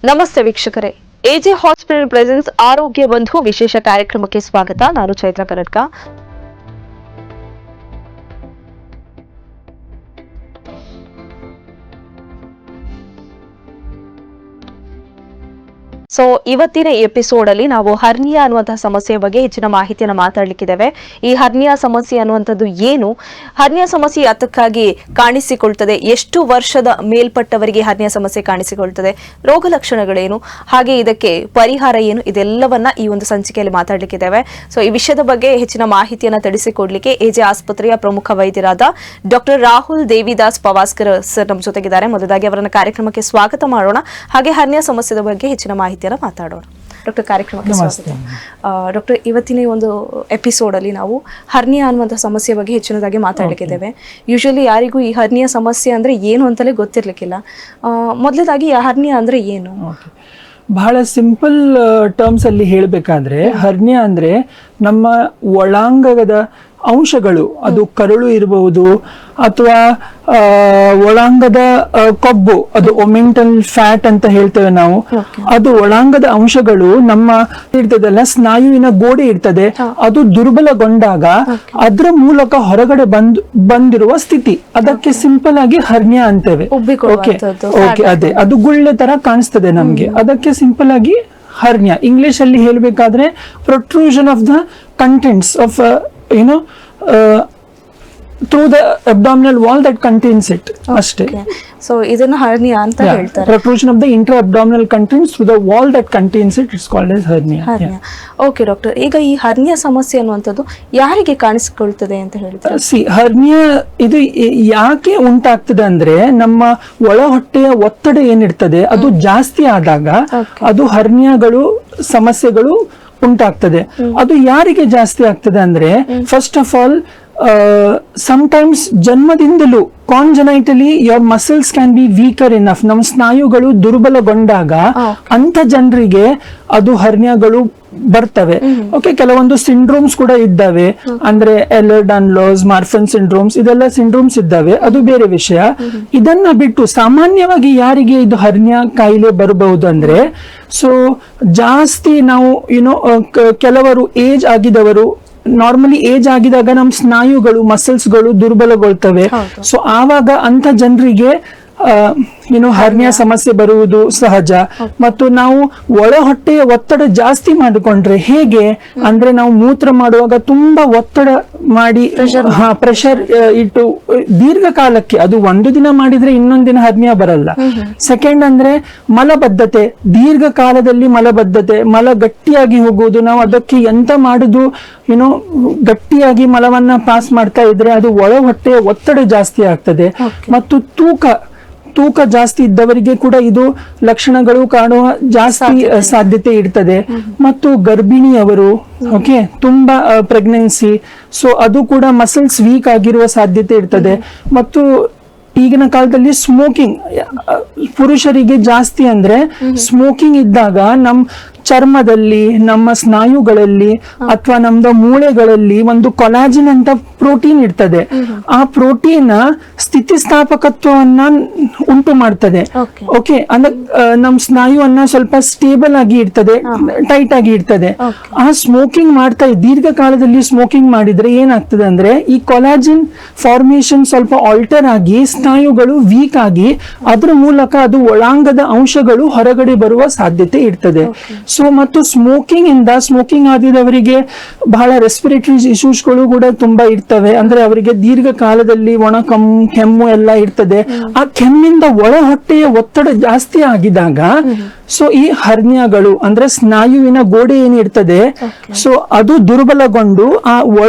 ನಮಸ್ತೆ ವೀಕ್ಷಕರೇ, AJ hospital presence ಆರೋಗ್ಯ ಬಂಧು ವಿಶೇಷ ಕಾರ್ಯಕ್ರಮಕ್ಕೆ ಸ್ವಾಗತ. ನಾನು ಚೈತ್ರ ಕರಡ್ಕ. ಸೊ ಇವತ್ತಿನ ಎಪಿಸೋಡ್ ಅಲ್ಲಿ ನಾವು ಹರ್ನಿಯಾ ಅನ್ನುವಂತಹ ಸಮಸ್ಯೆ ಬಗ್ಗೆ ಹೆಚ್ಚಿನ ಮಾಹಿತಿಯನ್ನು ಮಾತಾಡಲಿಕ್ಕಿದ್ದೇವೆ. ಈ ಹರ್ನಿಯಾ ಸಮಸ್ಯೆ ಅನ್ನುವಂಥದ್ದು ಏನು, ಹರ್ನಿಯಾ ಸಮಸ್ಯೆ ಯಾತಕ್ಕಾಗಿ ಕಾಣಿಸಿಕೊಳ್ತದೆ, ಎಷ್ಟು ವರ್ಷದ ಮೇಲ್ಪಟ್ಟವರಿಗೆ ಹರ್ನಿಯಾ ಸಮಸ್ಯೆ ಕಾಣಿಸಿಕೊಳ್ತದೆ, ರೋಗ ಲಕ್ಷಣಗಳೇನು, ಹಾಗೆ ಇದಕ್ಕೆ ಪರಿಹಾರ ಏನು, ಇದೆಲ್ಲವನ್ನ ಈ ಒಂದು ಸಂಚಿಕೆಯಲ್ಲಿ ಮಾತಾಡಲಿಕ್ಕಿದ್ದೇವೆ. ಸೊ ಈ ವಿಷಯದ ಬಗ್ಗೆ ಹೆಚ್ಚಿನ ಮಾಹಿತಿಯನ್ನು ತಿಳಿಸಿಕೊಡ್ಲಿಕ್ಕೆ ಎಜೆ ಆಸ್ಪತ್ರೆಯ ಪ್ರಮುಖ ವೈದ್ಯರಾದ ಡಾಕ್ಟರ್ ರಾಹುಲ್ ದೇವಿದಾಸ್ ಪವಾಸ್ಕರ್ ಸರ್ ನಮ್ಮ ಜೊತೆಗಿದ್ದಾರೆ. ಮೊದಲಾಗಿ ಅವರನ್ನ ಕಾರ್ಯಕ್ರಮಕ್ಕೆ ಸ್ವಾಗತ ಮಾಡೋಣ, ಹಾಗೆ ಹರ್ನಿಯಾ ಸಮಸ್ಯೆಯ ಬಗ್ಗೆ ಹೆಚ್ಚಿನ ಮಾಹಿತಿಯನ್ನು ಮಾತಾಡೋಣ. ಡಾಕ್ಟರ್, ಕಾರ್ಯಕ್ರಮಕ್ಕೆ ಸ್ವಾಗತ. ಡಾಕ್ಟರ್, ಇವತ್ತಿನ ಒಂದು ಎಪಿಸೋಡ್ ಅಲ್ಲಿ ನಾವು ಹರ್ನಿಯಾ ಅನ್ನುವಂಥ ಸಮಸ್ಯೆ ಬಗ್ಗೆ ಹೆಚ್ಚಿನದಾಗಿ ಮಾತಾಡಲಿಕ್ಕಿದ್ದೇವೆ. ಯೂಶಲಿ ಯಾರಿಗೂ ಈ ಹರ್ನಿಯಾ ಸಮಸ್ಯೆ ಅಂದ್ರೆ ಏನು ಅಂತಲೇ ಗೊತ್ತಿರ್ಲಿಕ್ಕಿಲ್ಲ. ಮೊದಲದಾಗಿ ಹರ್ನಿಯಾ ಅಂದ್ರೆ ಏನು? ಬಹಳ ಸಿಂಪಲ್ ಟರ್ಮ್ಸ್ ಅಲ್ಲಿ ಹೇಳಬೇಕಾದ್ರೆ ಹರ್ನಿಯಾ ಅಂದ್ರೆ ನಮ್ಮ ಒಳಾಂಗದ ಅಂಶಗಳು, ಅದು ಕರುಳು ಇರಬಹುದು ಅಥವಾ ಒಳಾಂಗದ ಕೊಬ್ಬು, ಅದು ಒಮೆಂಟಲ್ ಫ್ಯಾಟ್ ಅಂತ ಹೇಳ್ತೇವೆ ನಾವು. ಅದು ಒಳಾಂಗದ ಅಂಶಗಳು ನಮ್ಮ ಇರ್ತದಲ್ಲ, ಸ್ನಾಯುವಿನ ಗೋಡೆ ಇರ್ತದೆ, ಅದು ದುರ್ಬಲಗೊಂಡಾಗ ಅದ್ರ ಮೂಲಕ ಹೊರಗಡೆ ಬಂದಿರುವ ಸ್ಥಿತಿ, ಅದಕ್ಕೆ ಸಿಂಪಲ್ ಆಗಿ ಹರ್ನಿಯಾ ಅಂತೇವೆ. ಓಕೆ, ಅದೇ ಅದು ಗುಳ್ಳೆ ತರ ಕಾಣಿಸ್ತದೆ ನಮ್ಗೆ, ಅದಕ್ಕೆ ಸಿಂಪಲ್ ಆಗಿ ಹರ್ನಿಯಾ. ಇಂಗ್ಲಿಷ್ ಅಲ್ಲಿ ಹೇಳ್ಬೇಕಾದ್ರೆ protrusion of the contents of through the abdominal wall that contains it. ಅಷ್ಟೇ. ಸೊ ಇದನ್ನ ಹರ್ನಿಯಾ ಅಂತ ಹೇಳ್ತಾರೆ. Protrusion of the intra-abdominal contents through the wall that contains it is called as hernia. Okay doctor, ಈಗ ಈ hernia ಸಮಸ್ಯೆ ಅನ್ನುವಂಥದ್ದು ಯಾರಿಗೆ ಕಾಣಿಸಿಕೊಳ್ತದೆ ಅಂತ ಹೇಳ್ತಾರೆ? ಹರ್ನಿಯಾ ಇದು ಯಾಕೆ ಉಂಟಾಗ್ತದೆ ಅಂದ್ರೆ, ನಮ್ಮ ಒಳ ಹೊಟ್ಟೆಯ ಒತ್ತಡ ಏನಿರ್ತದೆ ಅದು ಜಾಸ್ತಿ ಆದಾಗ ಅದು ಹರ್ನಿಯಾಗಳು ಸಮಸ್ಯೆಗಳು ಉಂಟಾಗ್ತದೆ. ಅದು ಯಾರಿಗೆ ಜಾಸ್ತಿ ಆಗ್ತದೆ ಅಂದ್ರೆ, ಫಸ್ಟ್ ಆಫ್ ಆಲ್ ಸಮಟೈಮ್ಸ್ ಜನ್ಮದಿಂದಲೂ congenitally your muscles can be weaker enough, ನಮ್ಮ ಸ್ನಾಯುಗಳು ದುರ್ಬಲಗೊಂಡಾಗ ಅಂತ ಜನರಿಗೆ ಅದು ಹರ್ನಿಯಾಗಳು ಬರ್ತವೆ. ಓಕೆ, ಕೆಲವೊಂದು ಸಿಂಡ್ರೋಮ್ಸ್ ಕೂಡ ಇದ್ದಾವೆ, ಅಂದ್ರೆ ಎಲ್ಲರ್-ಡನ್ಲೋಸ್, ಮಾರ್ಫನ್ ಸಿಂಡ್ರೋಮ್ಸ್, ಇದೆಲ್ಲ ಸಿಂಡ್ರೋಮ್ಸ್ ಇದ್ದಾವೆ, ಅದು ಬೇರೆ ವಿಷಯ. ಇದನ್ನ ಬಿಟ್ಟು ಸಾಮಾನ್ಯವಾಗಿ ಯಾರಿಗೆ ಇದು ಹರ್ನಿಯಾ ಕಾಯಿಲೆ ಬರಬಹುದು ಅಂದ್ರೆ, ಸೊ ಜಾಸ್ತಿ ನಾವು ಕೆಲವರು ಏಜ್ ಆಗಿದವರು, ನಾರ್ಮಲಿ ಏಜ್ ಆಗಿದಾಗ ನಮ್ಮ ಸ್ನಾಯುಗಳು ಮಸಲ್ಸ್ಗಳು ದುರ್ಬಲಗೊಳ್ತವೆ. ಸೊ ಆವಾಗ ಅಂತ ಜನರಿಗೆ ಹರ್ನಿಯಾ ಸಮಸ್ಯೆ ಬರುವುದು ಸಹಜ. ಮತ್ತು ನಾವು ಒಳ ಹೊಟ್ಟೆಯ ಒತ್ತಡ ಜಾಸ್ತಿ ಮಾಡಿಕೊಂಡ್ರೆ ಹೇಗೆ ಅಂದ್ರೆ, ನಾವು ಮೂತ್ರ ಮಾಡುವಾಗ ತುಂಬಾ ಒತ್ತಡ ಮಾಡಿ ಪ್ರೆಷರ್ ಇಟ್ಟು ದೀರ್ಘಕಾಲಕ್ಕೆ, ಅದು ಒಂದು ದಿನ ಮಾಡಿದ್ರೆ ಇನ್ನೊಂದು ದಿನ ಹರ್ನಿಯಾ ಬರಲ್ಲ. ಸೆಕೆಂಡ್ ಅಂದ್ರೆ ಮಲಬದ್ಧತೆ, ದೀರ್ಘಕಾಲದಲ್ಲಿ ಮಲಬದ್ಧತೆ, ಮಲ ಗಟ್ಟಿಯಾಗಿ ಹೋಗುವುದು, ನಾವು ಅದಕ್ಕೆ ಎಂತ ಮಾಡುದು ಗಟ್ಟಿಯಾಗಿ ಮಲವನ್ನ ಪಾಸ್ ಮಾಡ್ತಾ ಇದ್ರೆ ಅದು ಒಳ ಹೊಟ್ಟೆಯ ಒತ್ತಡ ಜಾಸ್ತಿ ಆಗ್ತದೆ. ಮತ್ತು ತೂಕ ಜಾಸ್ತಿ ಇದ್ದವರಿಗೆ ಕೂಡ ಇದು ಲಕ್ಷಣಗಳು ಕಾಣುವ ಜಾಸ್ತಿ ಸಾಧ್ಯತೆ ಇರ್ತದೆ. ಮತ್ತು ಗರ್ಭಿಣಿಯವರು, ಓಕೆ, ತುಂಬಾ ಪ್ರೆಗ್ನೆನ್ಸಿ, ಸೊ ಅದು ಕೂಡ ಮಸಲ್ಸ್ ವೀಕ್ ಆಗಿರುವ ಸಾಧ್ಯತೆ ಇರ್ತದೆ. ಮತ್ತು ಈಗಿನ ಕಾಲದಲ್ಲಿ ಸ್ಮೋಕಿಂಗ್ ಪುರುಷರಿಗೆ ಜಾಸ್ತಿ, ಅಂದ್ರೆ ಸ್ಮೋಕಿಂಗ್ ಇದ್ದಾಗ ನಮ್ಮ ಚರ್ಮದಲ್ಲಿ, ನಮ್ಮ ಸ್ನಾಯುಗಳಲ್ಲಿ ಅಥವಾ ನಮ್ದು ಮೂಳೆಗಳಲ್ಲಿ ಒಂದು ಕೊಲಾಜಿನ್ ಅಂತ ಪ್ರೋಟೀನ್ ಇರ್ತದೆ. ಆ ಪ್ರೋಟೀನ್ ಸ್ಥಿತಿಸ್ಥಾಪಕತ್ವವನ್ನ ಉಂಟು ಮಾಡ್ತದೆ. ಓಕೆ, ಅಂದ್ರೆ ನಮ್ ಸ್ನಾಯುವನ್ನ ಸ್ವಲ್ಪ ಸ್ಟೇಬಲ್ ಆಗಿ ಇರ್ತದೆ, ಟೈಟ್ ಆಗಿ ಇರ್ತದೆ. ಆ ಸ್ಮೋಕಿಂಗ್ ಮಾಡ್ತಾ ದೀರ್ಘಕಾಲದಲ್ಲಿ ಸ್ಮೋಕಿಂಗ್ ಮಾಡಿದ್ರೆ ಏನಾಗ್ತದೆ ಅಂದ್ರೆ, ಈ ಕೊಲಾಜಿನ್ ಫಾರ್ಮೇಶನ್ ಸ್ವಲ್ಪ ಆಲ್ಟರ್ ಆಗಿ ಸ್ನಾಯುಗಳು ವೀಕ್ ಆಗಿ ಅದ್ರ ಮೂಲಕ ಅದು ಒಳಾಂಗದ ಅಂಶಗಳು ಹೊರಗಡೆ ಬರುವ ಸಾಧ್ಯತೆ ಇರ್ತದೆ. ಸೊ ಮತ್ತು ಸ್ಮೋಕಿಂಗ್ ಆದಿದವರಿಗೆ ಬಹಳ ರೆಸ್ಪಿರೇಟರಿ ಇಶ್ಯೂಸ್ಗಳು ಕೂಡ ತುಂಬಾ ಇರ್ತವೆ. ಅಂದ್ರೆ ಅವರಿಗೆ ದೀರ್ಘಕಾಲದಲ್ಲಿ ಕೆಮ್ಮು ಎಲ್ಲ ಇರ್ತದೆ. ಆ ಕೆಮ್ಮಿಂದ ಒಳ ಹೊಟ್ಟೆಯ ಒತ್ತಡ ಜಾಸ್ತಿ ಆಗಿದಾಗ ಸೊ ಈ ಹರ್ನಿಯಾಗಳು ಅಂದ್ರೆ ಸ್ನಾಯುವಿನ ಗೋಡೆ ಏನಿರ್ತದೆ, ಸೊ ಅದು ದುರ್ಬಲಗೊಂಡು ಆ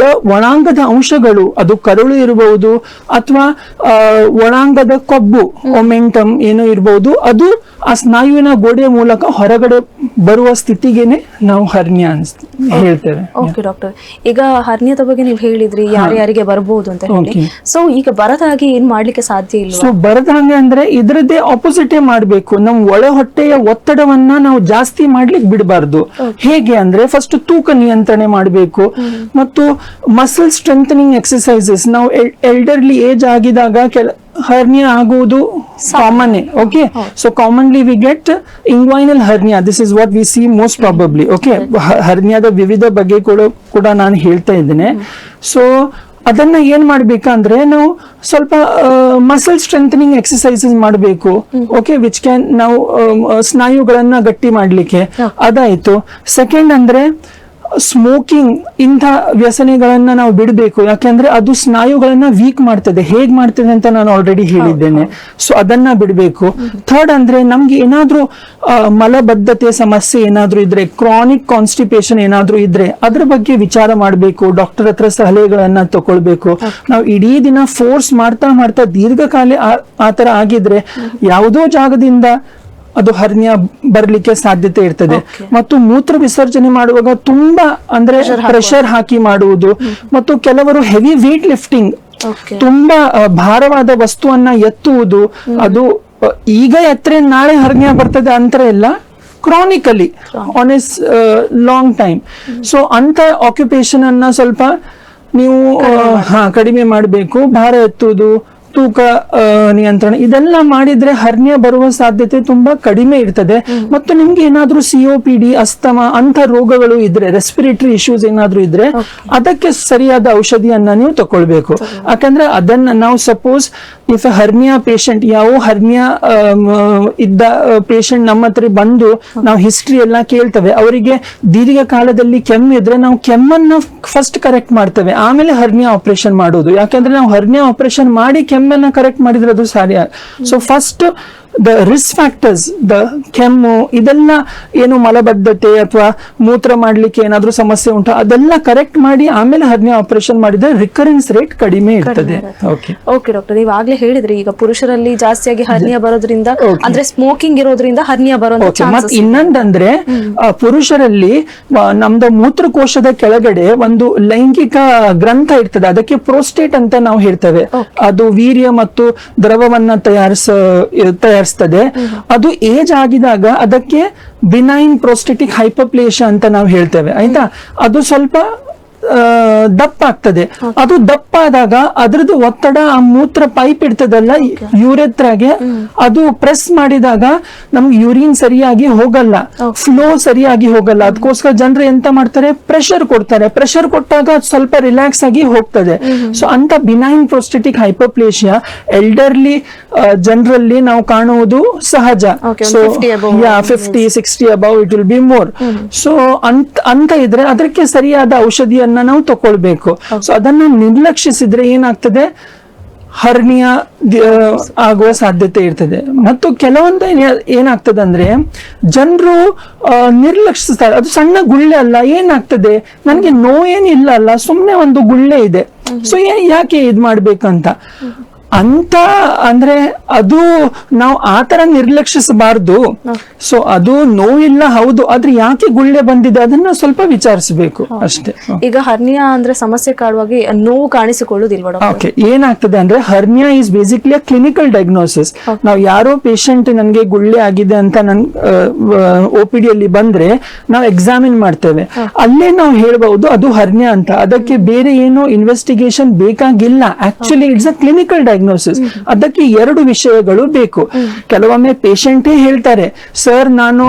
ಒಳಾಂಗದ ಅಂಶಗಳು, ಅದು ಕರುಳು ಇರಬಹುದು ಅಥವಾ ಒಳಾಂಗದ ಕೊಬ್ಬು, ಒಮೆಂಟಮ್ ಏನೋ ಇರಬಹುದು, ಅದು ಆ ಸ್ನಾಯುವಿನ ಗೋಡೆಯ ಮೂಲಕ ಹೊರಗಡೆ ಬರುವ ಸ್ಥಿತಿಗೇನೆ ನಾವು ಹರ್ನಿಯಾ ಅನ್ಸ್ತೀವಿ. ಹೇಳ್ತೇವೆ. ಓಕೆ ಡಾಕ್ಟರ್, ಈಗ ಹರ್ನಿಯಾದ ಬಗ್ಗೆ ನೀವು ಹೇಳಿದ್ರಿ ಯಾರ್ಯಾರಿಗೆ ಬರಬಹುದು ಅಂತ ಹೇಳಿ. Okay. ಸೊ ಈಗ ಬರದ ಹಾಗೆ ಏನ್ ಮಾಡ್ಲಿಕ್ಕೆ ಸಾಧ್ಯ ಇಲ್ಲ. ಸೊ ಬರದ ಹಂಗೆ ಅಂದ್ರೆ ಇದ್ರದ್ದೇ ಆಪೋಸಿಟೇ ಮಾಡ್ಬೇಕು. ನಮ್ ಒಳ ಹೊಟ್ಟೆಯ ಒತ್ತಡವನ್ನ ನಾವು ಜಾಸ್ತಿ ಮಾಡ್ಲಿಕ್ಕೆ ಬಿಡಬಾರ್ದು. ಹೇಗೆ ಅಂದ್ರೆ ಫಸ್ಟ್ ತೂಕ ನಿಯಂತ್ರಣೆ ಮಾಡಬೇಕು ಮತ್ತು ಮಸಲ್ ಸ್ಟ್ರೆಂಥನಿಂಗ್ ಎಕ್ಸರ್ಸೈಸಸ್. ನಾವು ಎಲ್ಡರ್ಲಿ ಏಜ್ ಆಗಿದಾಗ hernia ಆಗುವುದು common. Okay, so commonly we get inguinal hernia. This is what we see most probably. Okay, ಹರ್ನಿಯಾದ ವಿವಿಧ ಬಗೆ ಕೂಡ ನಾನು ಹೇಳ್ತಾ ಇದ್ದೇನೆ. ಸೊ ಅದನ್ನ ಏನ್ ಮಾಡ್ಬೇಕಂದ್ರೆ ನಾವು ಸ್ವಲ್ಪ ಮಸಲ್ ಸ್ಟ್ರೆಂಥನಿಂಗ್ ಎಕ್ಸರ್ಸೈಸಸ್ ಮಾಡಬೇಕು. ಓಕೆ, ವಿಚ್ ಕ್ಯಾನ್ ನಾವು ಸ್ನಾಯುಗಳನ್ನ ಗಟ್ಟಿ ಮಾಡ್ಲಿಕ್ಕೆ. ಅದಾಯ್ತು. ಸೆಕೆಂಡ್ ಅಂದ್ರೆ ಸ್ಮೋಕಿಂಗ್, ಇಂಥ ವ್ಯಸನೆಗಳನ್ನ ನಾವು ಬಿಡಬೇಕು. ಯಾಕೆಂದ್ರೆ ಅದು ಸ್ನಾಯುಗಳನ್ನ ವೀಕ್ ಮಾಡ್ತದೆ. ಹೇಗ್ ಮಾಡ್ತದೆ ಅಂತ ನಾನು ಆಲ್ರೆಡಿ ಹೇಳಿದ್ದೇನೆ. ಸೊ ಅದನ್ನ ಬಿಡಬೇಕು. ಥರ್ಡ್ ಅಂದ್ರೆ ನಮ್ಗೆ ಏನಾದ್ರೂ ಮಲಬದ್ಧತೆ ಸಮಸ್ಯೆ ಏನಾದ್ರೂ ಇದ್ರೆ, ಕ್ರಾನಿಕ್ ಕಾನ್ಸ್ಟಿಪೇಷನ್ ಏನಾದ್ರೂ ಇದ್ರೆ ಅದ್ರ ಬಗ್ಗೆ ವಿಚಾರ ಮಾಡಬೇಕು. ಡಾಕ್ಟರ್ ಹತ್ರ ಸಲಹೆಗಳನ್ನ ತಗೊಳ್ಬೇಕು. ನಾವು ಇಡೀ ದಿನ ಫೋರ್ಸ್ ಮಾಡ್ತಾ ದೀರ್ಘಕಾಲ ಆತರ ಆಗಿದ್ರೆ ಯಾವುದೋ ಜಾಗದಿಂದ ಅದು ಹರ್ನಿಯಾ ಬರ್ಲಿಕ್ಕೆ ಸಾಧ್ಯತೆ ಇರ್ತದೆ. ಮತ್ತು ಮೂತ್ರ ವಿಸರ್ಜನೆ ಮಾಡುವಾಗ ತುಂಬಾ ಅಂದ್ರೆ ಪ್ರೆಷರ್ ಹಾಕಿ ಮಾಡುವುದು ಮತ್ತು ಕೆಲವರು ಹೆವಿ ವೇಟ್ ಲಿಫ್ಟಿಂಗ್, ತುಂಬಾ ಭಾರವಾದ ವಸ್ತುವನ್ನ ಎತ್ತುವುದು, ಅದು ಈಗ ಎತ್ತರೆ ನಾಳೆ ಹರ್ನಿಯಾ ಬರ್ತದೆ ಅಂತ ಎಲ್ಲ chronically on a long time. So ಅಂತ ಆಕ್ಯುಪೇಷನ್ ಅನ್ನ ಸ್ವಲ್ಪ ನೀವು ಕಡಿಮೆ ಮಾಡಬೇಕು. ಭಾರ ಎತ್ತುವುದು, ತೂಕ ನಿಯಂತ್ರಣ, ಇದೆಲ್ಲ ಮಾಡಿದ್ರೆ ಹರ್ನಿಯಾ ಬರುವ ಸಾಧ್ಯತೆ ತುಂಬಾ ಕಡಿಮೆ ಇರ್ತದೆ. ಮತ್ತು ನಿಮ್ಗೆ ಏನಾದ್ರೂ COPD, ಅಸ್ತಮಾ ಅಂತ ರೋಗಗಳು ಇದ್ರೆ, ರೆಸ್ಪಿರೇಟರಿ ಇಶ್ಯೂಸ್ ಏನಾದ್ರೂ ಇದ್ರೆ ಅದಕ್ಕೆ ಸರಿಯಾದ ಔಷಧಿಯನ್ನ ನೀವು ತಗೊಳ್ಬೇಕು. ಯಾಕಂದ್ರೆ ಅದನ್ನ ನಾವು suppose if A hernia patient, ಯಾವ ಹರ್ನಿಯಾ ಇದ್ದ ಪೇಷಂಟ್ ನಮ್ಮ ಹತ್ರ ಬಂದು ನಾವು ಹಿಸ್ಟ್ರಿ ಎಲ್ಲ ಕೇಳ್ತೇವೆ, ಅವರಿಗೆ ದೀರ್ಘಕಾಲದಲ್ಲಿ ಕೆಮ್ಮು ಇದ್ರೆ ನಾವು ಕೆಮ್ಮನ್ನ ಫಸ್ಟ್ ಕರೆಕ್ಟ್ ಮಾಡ್ತೇವೆ, ಆಮೇಲೆ ಹರ್ನಿಯಾ ಆಪರೇಷನ್ ಮಾಡೋದು. ಯಾಕಂದ್ರೆ ನಾವು ಹರ್ನಿಯಾ ಆಪರೇಷನ್ ಮಾಡಿ ಕೆಮ್ಮನ್ನ ಕರೆಕ್ಟ್ ಮಾಡಿದ್ರೆ ಅದು ಸರಿ. So first the risk factors, the ಕೆಮ್ಮು, ಇದೆಲ್ಲ ಏನು ಮಲಬದ್ಧತೆ ಅಥವಾ ಮೂತ್ರ ಮಾಡ್ಲಿಕ್ಕೆ ಏನಾದ್ರೂ ಸಮಸ್ಯೆ ಉಂಟು ಅದೆಲ್ಲ ಕರೆಕ್ಟ್ ಮಾಡಿ ಆಮೇಲೆ ಹರ್ನಿಯಾ ಆಪರೇಷನ್ ಮಾಡಿದ್ರೆ ರಿಕರೆನ್ಸ್ ರೇಟ್ ಕಡಿಮೆ ಇರ್ತದೆ. ಓಕೆ ಡಾಕ್ಟರ್, ನೀವು ಆಗ್ಲೇ ಹೇಳಿದ್ರಿ ಈಗ ಪುರುಷರಲ್ಲಿ ಜಾಸ್ತಿಯಾಗಿ ಹರ್ನಿಯಾ ಬರೋದ್ರಿಂದ ಅಂದ್ರೆ ಸ್ಮೋಕಿಂಗ್ ಇರೋದ್ರಿಂದ ಹರ್ನಿಯಾ ಬರೋ. ಮತ್ತೆ ಇನ್ನೊಂದಂದ್ರೆ ಪುರುಷರಲ್ಲಿ ನಮ್ದು ಮೂತ್ರಕೋಶದ ಕೆಳಗಡೆ ಒಂದು ಲೈಂಗಿಕ ಗ್ರಂಥ ಇರ್ತದೆ, ಅದಕ್ಕೆ ಪ್ರೋಸ್ಟೇಟ್ ಅಂತ ನಾವು ಹೇಳ್ತೇವೆ. ಅದು ವೀರ್ಯ ಮತ್ತು ದ್ರವವನ್ನ ತಯಾರಿಸ್ತದೆ. ಅದು ಏಜ್ ಆಗಿದಾಗ ಅದಕ್ಕೆ ಬಿನೈನ್ ಪ್ರೋಸ್ಟೆಟಿಕ್ ಹೈಪರ್ಪ್ಲೇಷಿಯಾ ಅಂತ ನಾವು ಹೇಳ್ತೇವೆ. ಆಯ್ತಾ, ಅದು ಸ್ವಲ್ಪ ದಪ್ಪ ಆಗ್ತದೆ. ಅದು ದಪ್ಪ ಆದಾಗ ಅದ್ರದ್ದು ಒತ್ತಡ ಆ ಮೂತ್ರ ಪೈಪ್ ಇರ್ತದಲ್ಲ ಯೂರೆತ್ರಾಗೆ, ಅದು ಪ್ರೆಸ್ ಮಾಡಿದಾಗ ನಮ್ಗೆ ಯೂರಿನ್ ಸರಿಯಾಗಿ ಹೋಗಲ್ಲ, ಫ್ಲೋ ಸರಿಯಾಗಿ ಹೋಗಲ್ಲ. ಅದಕ್ಕೋಸ್ಕರ ಜನರು ಎಂತ ಮಾಡ್ತಾರೆ, ಪ್ರೆಷರ್ ಕೊಡ್ತಾರೆ. ಪ್ರೆಷರ್ ಕೊಟ್ಟಾಗ ಸ್ವಲ್ಪ ರಿಲ್ಯಾಕ್ಸ್ ಆಗಿ ಹೋಗ್ತದೆ. ಸೊ ಅಂತ ಬಿನೈನ್ ಪ್ರೋಸ್ಟೆಟಿಕ್ ಹೈಪರ್ಪ್ಲೇಷಿಯಾ ಎಲ್ಡರ್ಲಿ ಜನರಲ್ಲಿ ನಾವು ಕಾಣುವುದು ಸಹಜ. So 50-60 above it will be more. So ಅಂತ ಇದ್ರೆ ಅದಕ್ಕೆ ಸರಿಯಾದ ಔಷಧಿಯನ್ನ ನಾವು ತಗೊಳ್ಬೇಕು. ಸೊ ಅದನ್ನ ನಿರ್ಲಕ್ಷಿಸಿದ್ರೆ ಏನಾಗ್ತದೆ, ಹರ್ನಿಯಾ ಆಗುವ ಸಾಧ್ಯತೆ ಇರ್ತದೆ. ಮತ್ತು ಕೆಲವೊಂದು ಏನಾಗ್ತದೆ ಅಂದ್ರೆ ಜನರು ನಿರ್ಲಕ್ಷಿಸ್ತಾರೆ. ಅದು ಸಣ್ಣ ಗುಳ್ಳೆ ಅಲ್ಲ, ಏನಾಗ್ತದೆ ನನ್ಗೆ ನೋವೇನಿಲ್ಲ ಅಲ್ಲ, ಸುಮ್ನೆ ಒಂದು ಗುಳ್ಳೆ ಇದೆ, ಸೊ ಯಾಕೆ ಇದ್ ಮಾಡ್ಬೇಕಂತ ಅಂತ ಅಂದ್ರೆ ಅದು ನಾವು ಆತರ ನಿರ್ಲಕ್ಷಿಸಬಾರ್ದು. ಸೊ ಅದು ನೋವಿಲ್ಲ ಹೌದು, ಆದ್ರೆ ಯಾಕೆ ಗುಳ್ಳೆ ಬಂದಿದೆ ಅದನ್ನ ಸ್ವಲ್ಪ ವಿಚಾರಿಸಬೇಕು ಅಷ್ಟೇ. ಈಗ ಹರ್ನಿಯಾ ಅಂದ್ರೆ ಸಮಸ್ಯೆ ಕಾಡುವಾಗ ನೋವು ಕಾಣಿಸಿಕೊಳ್ಳುವುದಿಲ್ವಾ? ಓಕೆ, ಏನಾಗ್ತದೆ ಅಂದ್ರೆ hernia is basically a clinical diagnosis. ನಾವು ಯಾರೋ ಪೇಷಂಟ್ ನನ್ಗೆ ಗುಳ್ಳೆ ಆಗಿದೆ ಅಂತ ನನ್ OPD ಅಲ್ಲಿ ಬಂದ್ರೆ ನಾವು ಎಕ್ಸಾಮಿನ್ ಮಾಡ್ತೇವೆ. ಅಲ್ಲೇ ನಾವು ಹೇಳ್ಬಹುದು ಅದು ಹರ್ನಿಯಾ ಅಂತ. ಅದಕ್ಕೆ ಬೇರೆ ಏನೋ ಇನ್ವೆಸ್ಟಿಗೇಷನ್ ಬೇಕಾಗಿಲ್ಲ. Actually it's a clinical diagnosis. ಅದಕ್ಕೆ ಎರಡು ವಿಷಯಗಳು ಬೇಕು. ಕೆಲವೊಮ್ಮೆ ಪೇಷಂಟೇ ಹೇಳ್ತಾರೆ, ಸರ್ ನಾನು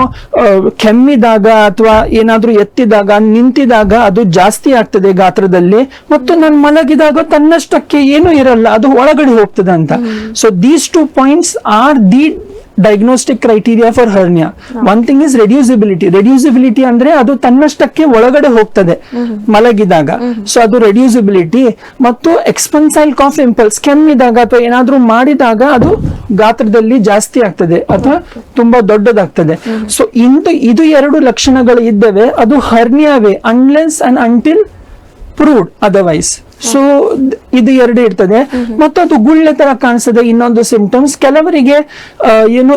ಕೆಮ್ಮಿದಾಗ ಅಥವಾ ಏನಾದ್ರೂ ಎತ್ತಿದಾಗ ನಿಂತಿದಾಗ ಅದು ಜಾಸ್ತಿ ಆಗ್ತದೆ ಗಾತ್ರದಲ್ಲಿ, ಮತ್ತು ನಾನು ಮಲಗಿದಾಗ ತನ್ನಷ್ಟಕ್ಕೆ ಏನೂ ಇರಲ್ಲ, ಅದು ಒಳಗಡೆ ಹೋಗ್ತದೆ ಅಂತ. So these 2 points are the diagnostic criteria for hernia. One thing is reducibility ಅಂದ್ರೆ ಅದು ತನ್ನಷ್ಟಕ್ಕೆ ಒಳಗಡೆ ಹೋಗ್ತದೆ ಮಲಗಿದಾಗ. ಸೊ ಅದು reducibility. ಮತ್ತು expansile cough impulse, ಕೆಮ್ಮಿದಾಗ ಅಥವಾ ಏನಾದ್ರೂ ಮಾಡಿದಾಗ ಅದು ಗಾತ್ರದಲ್ಲಿ ಜಾಸ್ತಿ ಆಗ್ತದೆ ಅಥವಾ ತುಂಬಾ ದೊಡ್ಡದಾಗ್ತದೆ. ಸೊ ಇದು ಎರಡು ಲಕ್ಷಣಗಳು ಇದ್ದೇವೆ, ಅದು ಹರ್ನಿಯಾವೇ unless and until approved otherwise. So ಇದು ಎರಡು ಇರ್ತದೆ. ಮತ್ತು ಅದು ಗುಳ್ಳೆ ತರ ಕಾಣಿಸ್ತದೆ. ಇನ್ನೊಂದು ಸಿಂಪ್ಟಮ್ಸ್ ಕೆಲವರಿಗೆ ಏನು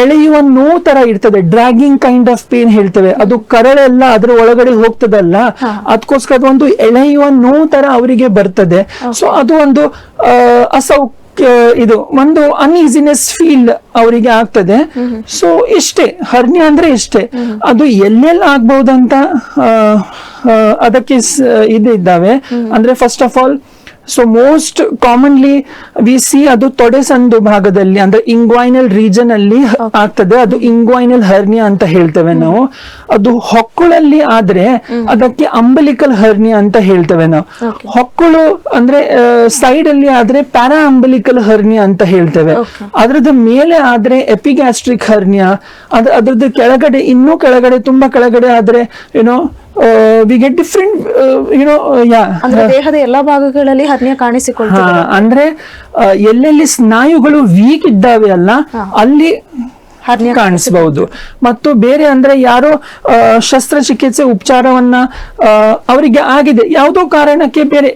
ಎಳೆಯುವ ನೋವು ತರ ಇರ್ತದೆ, ಡ್ರಾಗಿಂಗ್ ಕೈಂಡ್ ಆಫ್ ಪೇನ್ ಹೇಳ್ತೇವೆ. ಅದು ಕರಳೆಲ್ಲ ಅದ್ರ ಒಳಗಡೆ ಹೋಗ್ತದಲ್ಲ, ಅದಕ್ಕೋಸ್ಕರ ಒಂದು ಎಳೆಯುವ ನೋವು ತರ ಅವರಿಗೆ ಬರ್ತದೆ. ಸೊ ಅದು ಒಂದು ಇದು ಒಂದು ಅನ್ಈಸಿನೆಸ್ ಫೀಲ್ ಅವರಿಗೆ ಆಗ್ತದೆ. ಸೊ ಇಷ್ಟೇ ಹರ್ನಿಯಾ ಅಂದ್ರೆ ಇಷ್ಟೇ. ಅದು ಎಲ್ಲೆಲ್ಲ ಆಗ್ಬಹುದಂತ ಅದಕ್ಕೆ ಇದ್ದಾವೆ. ಅಂದ್ರೆ first of all, so most commonly we see ಅದು ತೊಡೆ ಸಂದು ಭಾಗದಲ್ಲಿ, ಅಂದ್ರೆ ಇಂಗ್ವೈನಲ್ ರೀಜನ್ ಅಲ್ಲಿ ಆಗ್ತದೆ. ಅದು ಇಂಗ್ವೈನಲ್ ಹರ್ನಿಯಾ ಅಂತ ಹೇಳ್ತೇವೆ ನಾವು. ಅದು ಹೊಕ್ಕುಳಲ್ಲಿ ಆದ್ರೆ ಅದಕ್ಕೆ ಅಂಬಲಿಕಲ್ ಹರ್ನಿಯಾ ಅಂತ ಹೇಳ್ತೇವೆ ನಾವು. ಹೊಕ್ಕುಳು ಅಂದ್ರೆ ಸೈಡ್ ಅಲ್ಲಿ ಆದ್ರೆ ಪ್ಯಾರಾ ಅಂಬಲಿಕಲ್ ಹರ್ನಿಯಾ ಅಂತ ಹೇಳ್ತೇವೆ. ಅದ್ರದ್ದು ಮೇಲೆ ಆದ್ರೆ ಎಪಿಗ್ಯಾಸ್ಟ್ರಿಕ್ ಹರ್ನಿಯಾ. ಅದ್ರದ್ದು ಕೆಳಗಡೆ, ಇನ್ನೂ ಕೆಳಗಡೆ, ತುಂಬಾ ಕೆಳಗಡೆ ಆದ್ರೆ ಏನೋ we get different ಅಂದ್ರೆ ದೇಹದ ಎಲ್ಲಾ ಭಾಗಗಳಲ್ಲಿ ಹರ್ನಿಯಾ ಕಾಣಿಸಿಕೊಳ್ತದೆ. ಅಂದ್ರೆ ಎಲ್ಲೆಲ್ಲಿ ಸ್ನಾಯುಗಳು ವೀಕ್ ಇದ್ದಾವೆ ಅಲ್ಲ, ಅಲ್ಲಿ ಹರ್ನಿಯಾ ಕಾಣಿಸಬಹುದು. ಮತ್ತು ಬೇರೆ ಅಂದ್ರೆ ಯಾರೋ ಶಸ್ತ್ರಚಿಕಿತ್ಸೆ ಉಪಚಾರವನ್ನ ಅವರಿಗೆ ಆಗಿದೆ, ಯಾವುದೋ ಕಾರಣಕ್ಕೆ ಬೇರೆ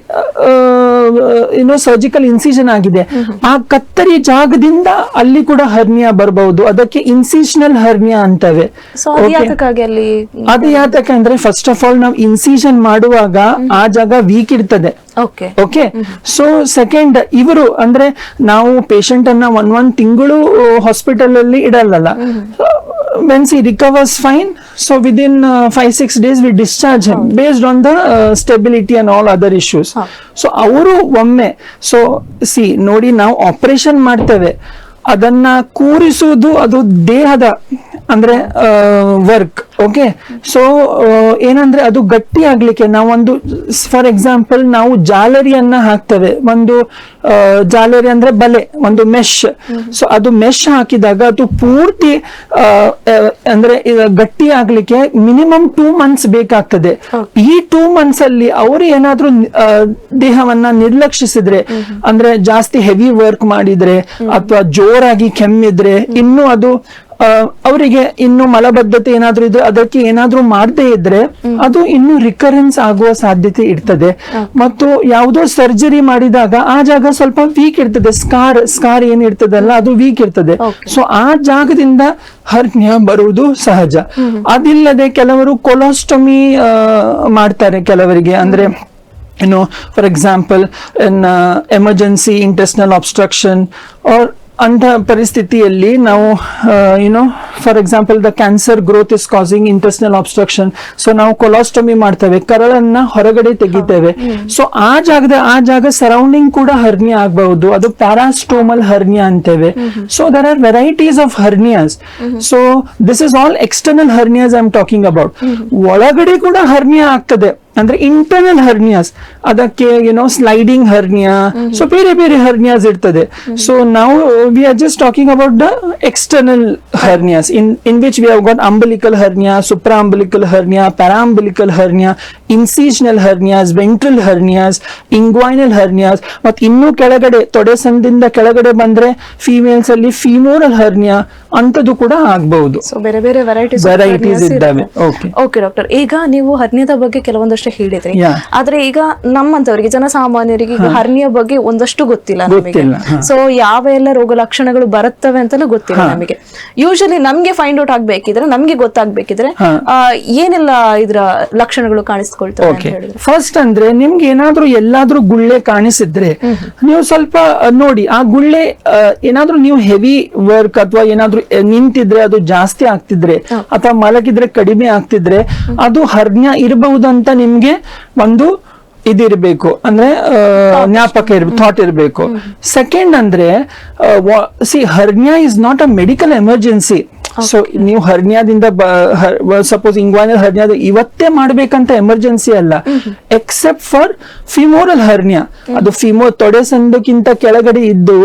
ಸರ್ಜಿಕಲ್ ಇನ್ಸಿಷನ್ ಆಗಿದೆ, ಆ ಕತ್ತರಿ ಜಾಗದಿಂದ ಅಲ್ಲಿ ಕೂಡ ಹರ್ನಿಯಾ ಬರಬಹುದು. ಅದಕ್ಕೆ ಇನ್ಸಿಷನಲ್ ಹರ್ನಿಯಾ ಅಂತವೆ. ಅದು ಯಾತಕ್ಕೆ ಅಂದ್ರೆ ಫಸ್ಟ್ ಆಫ್ ಆಲ್ ನಾವು ಇನ್ಸಿಷನ್ ಮಾಡುವಾಗ ಆ ಜಾಗ ವೀಕ್ ಇರ್ತದೆ. ಓಕೆ. ಸೊ ಸೆಕೆಂಡ್, ಇವರು ಅಂದ್ರೆ ನಾವು ಪೇಷಂಟ್ ಅನ್ನ ಒಂದ್ ತಿಂಗಳು ಹಾಸ್ಪಿಟಲ್ ಅಲ್ಲಿ ಇಡಲ್ಲ. Once he recovers fine, so within 5-6 days we discharge him based on the stability and all other issues. So ಅವರು ಒಮ್ಮೆ, ಸೊ ನೋಡಿ, ನಾವು ಆಪರೇಷನ್ ಮಾಡ್ತೇವೆ, ಅದನ್ನ ಕೂರಿಸುವುದು ಅದು ದೇಹದ ಅಂದ್ರೆ ವರ್ಕ್. ಓಕೆ. ಸೊ ಏನಂದ್ರೆ ಅದು ಗಟ್ಟಿ ಆಗ್ಲಿಕ್ಕೆ ನಾವೊಂದು, ಫಾರ್ ಎಕ್ಸಾಂಪಲ್, ನಾವು ಜಾಲರಿಯನ್ನ ಹಾಕ್ತೇವೆ. ಒಂದು ಜಾಲರಿ ಅಂದ್ರೆ ಬಲೆ, ಒಂದು ಮೆಶ್. ಸೊ ಅದು ಮೆಶ್ ಹಾಕಿದಾಗ ಅದು ಪೂರ್ತಿ ಅಂದ್ರೆ ಗಟ್ಟಿ ಆಗ್ಲಿಕ್ಕೆ ಮಿನಿಮಮ್ 2 months ಬೇಕಾಗ್ತದೆ. ಈ 2 months ಅಲ್ಲಿ ಅವರು ಏನಾದ್ರೂ ದೇಹವನ್ನ ನಿರ್ಲಕ್ಷಿಸಿದ್ರೆ, ಅಂದ್ರೆ ಜಾಸ್ತಿ ಹೆವಿ ವರ್ಕ್ ಮಾಡಿದ್ರೆ ಅಥವಾ ಜೋರಾಗಿ ಕೆಮ್ಮಿದ್ರೆ, ಇನ್ನು ಅದು ಅವರಿಗೆ ಇನ್ನು ಮಲಬದ್ಧತೆ ಏನಾದ್ರೂ ಇದ್ರೆ, ಅದಕ್ಕೆ ಏನಾದ್ರೂ ಮಾಡದೇ ಇದ್ರೆ ಅದು ಇನ್ನು ರಿಕರೆನ್ಸ್ ಆಗುವ ಸಾಧ್ಯತೆ ಇರ್ತದೆ. ಮತ್ತು ಯಾವುದೋ ಸರ್ಜರಿ ಮಾಡಿದಾಗ ಆ ಜಾಗ ಸ್ವಲ್ಪ ವೀಕ್ ಇರ್ತದೆ, ಸ್ಕಾರ್ ಏನ್ ಇರ್ತದಲ್ಲ ಅದು ವೀಕ್ ಇರ್ತದೆ. ಸೊ ಆ ಜಾಗದಿಂದ ಹರ್ನಿಯಾ ಬರುವುದು ಸಹಜ. ಅದಿಲ್ಲದೆ ಕೆಲವರು ಕೊಲೋಸ್ಟಮಿ ಮಾಡ್ತಾರೆ ಕೆಲವರಿಗೆ. ಅಂದ್ರೆ for example emergency intestinal obstruction or ಅಂತ ಪರಿಸ್ಥಿತಿಯಲ್ಲಿ ನಾವು for example the cancer growth is causing intestinal obstruction. So ನಾವು ಕೊಲಾಸ್ಟಮಿ ಮಾಡ್ತೇವೆ, ಕರಳನ್ನ ಹೊರಗಡೆ ತೆಗಿತೇವೆ. ಸೊ ಆ ಜಾಗ ಸರೌಂಡಿಂಗ್ ಕೂಡ ಹರ್ನಿಯಾ ಆಗಬಹುದು. ಅದು ಪ್ಯಾರಾಸ್ಟೋಮಲ್ ಹರ್ನಿಯಾ ಅಂತೇವೆ. So there are varieties of hernias. So this is all external hernias I am talking about. ಒಳಗಡೆ ಕೂಡ ಹರ್ನಿಯಾ ಆಗ್ತದೆ, ಅಂದ್ರೆ ಇಂಟರ್ನಲ್ ಹರ್ನಿಯಾಸ್. ಅದಕ್ಕೆ ಸ್ಲೈಡಿಂಗ್ ಹರ್ನಿಯಾ, ಸೊ ಬೇರೆ ಬೇರೆ ಹರ್ನಿಯಾಸ್ ಇರ್ತದೆ. ಸೊ ನಾವು we are just talking about the external hernias in which we have got umbilical hernia, supraumbilical hernia, paraumbilical hernia, incisional hernias, ventral hernias, inguinal hernias. ಮತ್ತು ಇನ್ನೂ ಕೆಳಗಡೆ ತೊಡೆ ಸಂದಿಂದ ಕೆಳಗಡೆ ಬಂದ್ರೆ ಫೀಮೇಲ್ಸ್ ಅಲ್ಲಿ ಫಿಮೋರಲ್ ಹರ್ನಿಯಾ ಅಂತದ್ದು ಕೂಡ ಆಗಬಹುದು. ಸೊ ಬೇರೆ ಬೇರೆ ವೆರೈಟೀಸ್ ಇದ್ದಾವೆ. ಓಕೆ ಡಾಕ್ಟರ್, ಈಗ ನೀವು ಹರ್ನಿಯಾದ ಬಗ್ಗೆ ಕೆಲವೊಂದಷ್ಟು ಹೇಳಿದ್ರಿ. ಆದ್ರೆ ಈಗ ನಮ್ಮಂತವರಿಗೆ, ಜನಸಾಮಾನ್ಯರಿಗೆ ಈಗ ಹರ್ನಿಯಾ ಬಗ್ಗೆ ಒಂದಷ್ಟು ಗೊತ್ತಿಲ್ಲ ನಮಗೆ. ಸೊ ಯಾವ ಎಲ್ಲ ರೋಗ ಲಕ್ಷಣಗಳು ಬರುತ್ತವೆ ಅಂತಲೂ ಗೊತ್ತಿಲ್ಲ ನಮಗೆ. ಯೂಶಲಿ ನಮ್ಗೆ ಫೈಂಡ್ ಔಟ್ ಆಗ್ಬೇಕಿದ್ರೆ, ನಮ್ಗೆ ಗೊತ್ತಾಗ್ಬೇಕಿದ್ರೆ ಏನೆಲ್ಲ ಇದ್ರ ಲಕ್ಷಣಗಳು ಕಾಣಿಸ್ಕೊಳ್ತವೆ ಅಂತ ಹೇಳಿದ್ರೆ? ಫಸ್ಟ್ ಅಂದ್ರೆ ನಿಮ್ಗೆ ಏನಾದ್ರೂ ಎಲ್ಲಾದ್ರೂ ಗುಳ್ಳೆ ಕಾಣಿಸಿದ್ರೆ ನೀವು ಸ್ವಲ್ಪ ನೋಡಿ, ಆ ಗುಳ್ಳೆ ಏನಾದ್ರೂ ನೀವು ಹೆವಿ ವರ್ಕ್ ಅಥವಾ ಏನಾದ್ರೂ ನಿಂತಿದ್ರೆ ಅದು ಜಾಸ್ತಿ ಆಗ್ತಿದ್ರೆ ಅಥವಾ ಮಲಗಿದ್ರೆ ಕಡಿಮೆ ಆಗ್ತಿದ್ರೆ ಅದು ಹರ್ನಿಯಾ ಇರಬಹುದಂತ ನಿಮ್ಗೆ ಒಂದು ಇದಿರ್ಬೇಕು, ಅಂದ್ರೆ ಜ್ಞಾಪಕ ಥಾಟ್ ಇರಬೇಕು. ಸೆಕೆಂಡ್ ಅಂದ್ರೆ hernia is not a medical emergency. So ನೀವು ಹರ್ನಿಯಾದಿಂದ ಸಪೋಸ್ ಇಂಗ್ವಾನಲ್ ಹರ್ನಿಯಾದ ಇವತ್ತೇ ಮಾಡ್ಬೇಕಂತ ಎಮರ್ಜೆನ್ಸಿ ಅಲ್ಲ, ಎಕ್ಸೆಪ್ಟ್ ಫಾರ್ ಫಿಮೋರಲ್ ಹರ್ನಿಯಾ. ಅದು ತೊಡೆ ಸಂದಕ್ಕಿಂತ ಕೆಳಗಡೆ ಇದ್ದು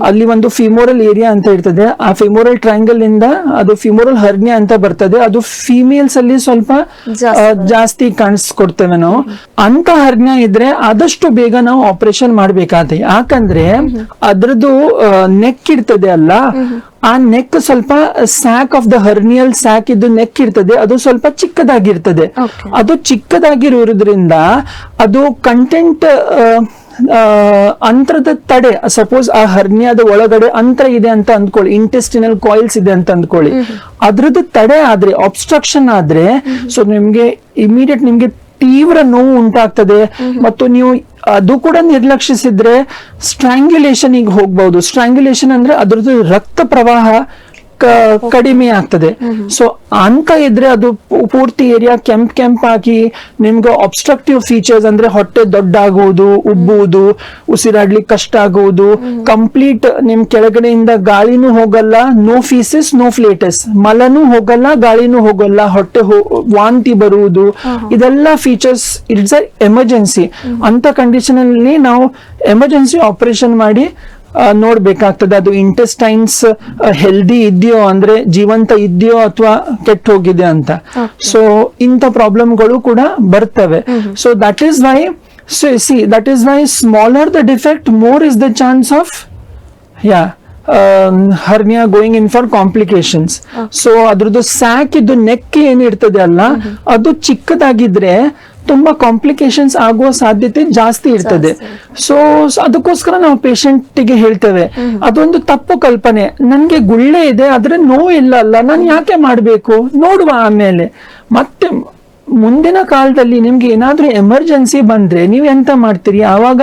ಅಲ್ಲಿ ಒಂದು ಫಿಮೋರಲ್ ಏರಿಯಾ ಅಂತ ಇರ್ತದೆ. ಆ ಫಿಮೋರಲ್ ಟ್ರಯಾಂಗಲ್ ಇಂದ ಅದು ಫಿಮೋರಲ್ ಹರ್ನಿಯಾ ಅಂತ ಬರ್ತದೆ. ಅದು ಫಿಮೇಲ್ಸ್ ಅಲ್ಲಿ ಸ್ವಲ್ಪ ಜಾಸ್ತಿ ಕಾಣಿಸ್ಕೊಡ್ತೇವೆ ನಾವು. ಅಂತ ಹರ್ನಿಯಾ ಇದ್ರೆ ಆದಷ್ಟು ಬೇಗ ನಾವು ಆಪರೇಷನ್ ಮಾಡ್ಬೇಕಾದ್ರೆ, ಯಾಕಂದ್ರೆ ಅದ್ರದ್ದು ನೆಕ್ ಇರ್ತದೆ ಅಲ್ಲ, ಆ ನೆಕ್ ಸ್ವಲ್ಪ ಸ್ಯಾಕ್ ಆಫ್ ದ ಹರ್ನಿಯಲ್ ಸ್ಯಾಕ್ ಇದ್ದು ನೆಕ್ ಇರ್ತದೆ, ಅದು ಸ್ವಲ್ಪ ಚಿಕ್ಕದಾಗಿರ್ತದೆ. ಅದು ಚಿಕ್ಕದಾಗಿರೋದ್ರಿಂದ ಅದು ಕಂಟೆಂಟ್ ಅಂತರದ ತಡೆ, ಸಪೋಸ್ ಆ ಹರ್ನಿಯಾದ ಒಳಗಡೆ ಅಂತರ ಇದೆ ಅಂತ ಅಂದ್ಕೊಳ್ಳಿ, ಇಂಟೆಸ್ಟಿನಲ್ ಕಾಯಿಲ್ಸ್ ಇದೆ ಅಂತ ಅಂದ್ಕೊಳ್ಳಿ, ಅದ್ರದ್ದು ತಡೆ ಆದ್ರೆ, ಅಬ್ಸ್ಟ್ರಕ್ಷನ್ ಆದ್ರೆ, ಸೊ ನಿಮ್ಗೆ ಇಮಿಡಿಯೇಟ್ ನಿಮ್ಗೆ ತೀವ್ರ ನೋವು ಉಂಟಾಗ್ತದೆ. ಮತ್ತು ನೀವು ಅದು ಕೂಡ ನಿರ್ಲಕ್ಷಿಸಿದ್ರೆ ಸ್ಟ್ರಾಂಗ್ಯುಲೇಷನ್ ಗೆ ಹೋಗ್ಬಹುದು. ಸ್ಟ್ರಾಂಗ್ಯುಲೇಷನ್ ಅಂದ್ರೆ ಅದ್ರದ್ದು ರಕ್ತ ಪ್ರವಾಹ ಕಡಿಮೆ ಆಗ್ತದೆ. ಸೊ ಅಂತ ಇದ್ರೆ ಅದು ಪೂರ್ತಿ ಏರಿಯಾ ಕೆಂಪಾಗಿ ನಿಮ್ಗೆ ಅಬ್ಸ್ಟ್ರಕ್ಟಿವ್ ಫೀಚರ್ಸ್ ಅಂದ್ರೆ ಹೊಟ್ಟೆ ದೊಡ್ಡ ಆಗುವುದು, ಉಬ್ಬುವುದು, ಉಸಿರಾಡ್ಲಿಕ್ಕೆ ಕಷ್ಟ ಆಗುವುದು, ಕಂಪ್ಲೀಟ್ ನಿಮ್ ಕೆಳಗಡೆಯಿಂದ ಗಾಳಿನೂ ಹೋಗಲ್ಲ, ನೋ ಫೀಸಸ್ ನೋ ಫ್ಲೇಟಸ್, ಮಲನೂ ಹೋಗಲ್ಲ ಗಾಳಿನೂ ಹೋಗಲ್ಲ, ಹೊಟ್ಟೆ ವಾಂತಿ ಬರುವುದು, ಇದೆಲ್ಲ ಫೀಚರ್ಸ್ ಇಟ್ಸ್ ಅ ಎಮರ್ಜೆನ್ಸಿ. ಅಂತ ಕಂಡೀಷನ್ ಅಲ್ಲಿ ನಾವು ಎಮರ್ಜೆನ್ಸಿ ಆಪರೇಷನ್ ಮಾಡಿ ನೋಡ್ಬೇಕಾಗ್ತದೆ ಅದು ಇಂಟೆಸ್ಟೈನ್ಸ್ ಹೆಲ್ದಿ ಇದೆಯೋ, ಅಂದ್ರೆ ಜೀವಂತ ಇದೆಯೋ ಅಥವಾ ಕೆಟ್ಟ ಹೋಗಿದೆ ಅಂತ. ಸೊ ಇಂಥ ಪ್ರಾಬ್ಲಮ್ಗಳು ಕೂಡ ಬರ್ತವೆ. So that is why that is why smaller the defect, more is the chance of hernia going in for complications. So ಅದ್ರದ್ದು ಸ್ಯಾಕ್ ಇದ್ದು ನೆಕ್ ಏನಿರ್ತದೆ ಅಲ್ಲ, ಅದು ಚಿಕ್ಕದಾಗಿದ್ರೆ ತುಂಬಾ ಕಾಂಪ್ಲಿಕೇಶನ್ಸ್ ಆಗುವ ಸಾಧ್ಯತೆ ಜಾಸ್ತಿ ಇರ್ತದೆ. ಸೊ ಅದಕ್ಕೋಸ್ಕರ ನಾವು ಪೇಷಂಟ್ ಗೆ ಹೇಳ್ತೇವೆ, ಅದೊಂದು ತಪ್ಪು ಕಲ್ಪನೆ, ನನ್ಗೆ ಗುಳ್ಳೆ ಇದೆ ಆದ್ರೆ ನೋವು ಇಲ್ಲ ಅಲ್ಲ, ನಾನು ಯಾಕೆ ಮಾಡ್ಬೇಕು, ನೋಡುವ ಆಮೇಲೆ. ಮತ್ತೆ ಮುಂದಿನ ಕಾಲದಲ್ಲಿ ನಿಮ್ಗೆ ಏನಾದ್ರೂ ಎಮರ್ಜೆನ್ಸಿ ಬಂದ್ರೆ ನೀವ್ ಎಂತ ಮಾಡ್ತೀರಿ, ಆವಾಗ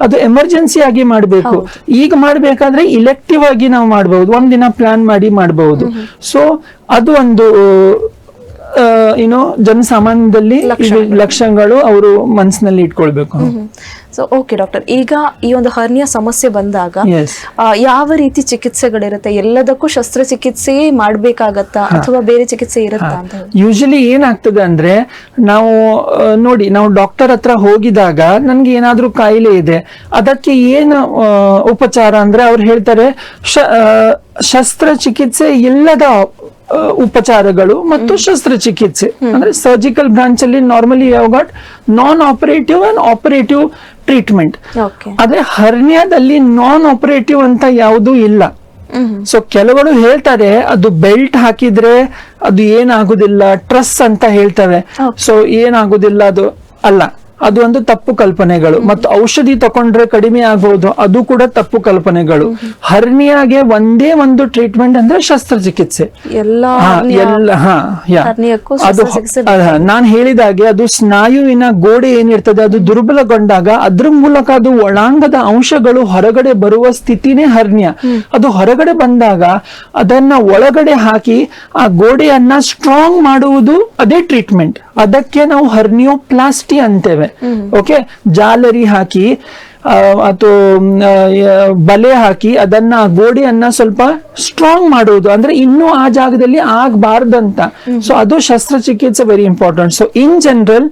ಅದು ಎಮರ್ಜೆನ್ಸಿ ಆಗಿ ಮಾಡ್ಬೇಕು. ಈಗ ಮಾಡ್ಬೇಕಾದ್ರೆ ಇಲೆಕ್ಟಿವ್ ಆಗಿ ನಾವು ಮಾಡಬಹುದು, ಒಂದಿನ ಪ್ಲಾನ್ ಮಾಡಿ ಮಾಡಬಹುದು. ಸೊ ಅದು ಒಂದು ಏನೋ ಜನಸಾಮಾನ್ಯದಲ್ಲಿ ಲಕ್ಷಣಗಳು ಅವರು ಮನಸ್ಸಿನಲ್ಲಿ ಇಟ್ಕೊಳ್ಬೇಕು. ಸೊ ಓಕೆ ಡಾಕ್ಟರ್, ಈಗ ಈ ಒಂದು ಹರ್ನಿಯಾ ಸಮಸ್ಯೆ ಬಂದಾಗ ಯಾವ ರೀತಿ ಚಿಕಿತ್ಸೆಗಳಿರುತ್ತೆ? ಎಲ್ಲದಕ್ಕೂ ಶಸ್ತ್ರಚಿಕಿತ್ಸೆ ಮಾಡ್ಬೇಕಾಗತ್ತಾ ಅಥವಾ ಬೇರೆ ಚಿಕಿತ್ಸೆ ಇರುತ್ತಾ ಅಂತ? ಯೂಶಲಿ ಏನಾಗ್ತದೆ ಅಂದ್ರೆ, ನಾವು ನೋಡಿ, ನಾವು ಡಾಕ್ಟರ್ ಹತ್ರ ಹೋಗಿದಾಗ ನನ್ಗೆ ಏನಾದ್ರೂ ಕಾಯಿಲೆ ಇದೆ, ಅದಕ್ಕೆ ಏನು ಉಪಚಾರ ಅಂದ್ರೆ ಅವ್ರು ಹೇಳ್ತಾರೆ ಶಸ್ತ್ರಚಿಕಿತ್ಸೆ ಇಲ್ಲದ ಉಪಚಾರಗಳು ಮತ್ತು ಶಸ್ತ್ರಚಿಕಿತ್ಸೆ. ಅಂದ್ರೆ ಸರ್ಜಿಕಲ್ ಬ್ರಾಂಚ್ ಅಲ್ಲಿ ನಾರ್ಮಲಿ ಯಾವ got non operative and operative treatment. ಆದ್ರೆ ಹರ್ನಿಯಾದಲ್ಲಿ ನಾನ್ ಆಪರೇಟಿವ್ ಅಂತ ಯಾವುದೂ ಇಲ್ಲ. ಸೊ ಕೆಲವರು ಹೇಳ್ತಾರೆ ಅದು ಬೆಲ್ಟ್ ಹಾಕಿದ್ರೆ ಅದು ಏನಾಗುದಿಲ್ಲ, ಟ್ರಸ್ ಅಂತ ಹೇಳ್ತವೆ. ಸೊ ಏನಾಗುದಿಲ್ಲ, ಅದು ಅಲ್ಲ, ಅದು ಒಂದು ತಪ್ಪು ಕಲ್ಪನೆಗಳು. ಮತ್ತು ಔಷಧಿ ತಕೊಂಡ್ರೆ ಕಡಿಮೆ ಆಗಬಹುದು, ಅದು ಕೂಡ ತಪ್ಪು ಕಲ್ಪನೆಗಳು. ಹರ್ನಿಯಾಗೆ ಒಂದೇ ಒಂದು ಟ್ರೀಟ್ಮೆಂಟ್ ಅಂದ್ರೆ ಶಸ್ತ್ರಚಿಕಿತ್ಸೆ. ಅದು ನಾನು ಹೇಳಿದಾಗೆ ಅದು ಸ್ನಾಯುವಿನ ಗೋಡೆ ಏನಿರ್ತದೆ ಅದು ದುರ್ಬಲಗೊಂಡಾಗ ಅದ್ರ ಮೂಲಕ ಅದು ಒಳಾಂಗದ ಅಂಶಗಳು ಹೊರಗಡೆ ಬರುವ ಸ್ಥಿತಿನೇ ಹರ್ನಿಯಾ. ಅದು ಹೊರಗಡೆ ಬಂದಾಗ ಅದನ್ನ ಒಳಗಡೆ ಹಾಕಿ ಆ ಗೋಡೆಯನ್ನ ಸ್ಟ್ರಾಂಗ್ ಮಾಡುವುದು ಅದೇ ಟ್ರೀಟ್ಮೆಂಟ್. ಅದಕ್ಕೆ ನಾವು ಹರ್ನಿಯೋಪ್ಲಾಸ್ಟಿ ಅಂತೇವೆ. ಓಕೆ, ಜಾಲರಿ ಹಾಕಿ ಅಥವಾ ಬಲೆ ಹಾಕಿ ಅದನ್ನ ಗೋಡೆಯನ್ನ ಸ್ವಲ್ಪ ಸ್ಟ್ರಾಂಗ್ ಮಾಡುವುದು, ಅಂದ್ರೆ ಇನ್ನೂ ಆ ಜಾಗದಲ್ಲಿ ಆಗಬಾರ್ದಂತ. ಸೊ ಅದು ಶಸ್ತ್ರಚಿಕಿತ್ಸೆ very important. So in general,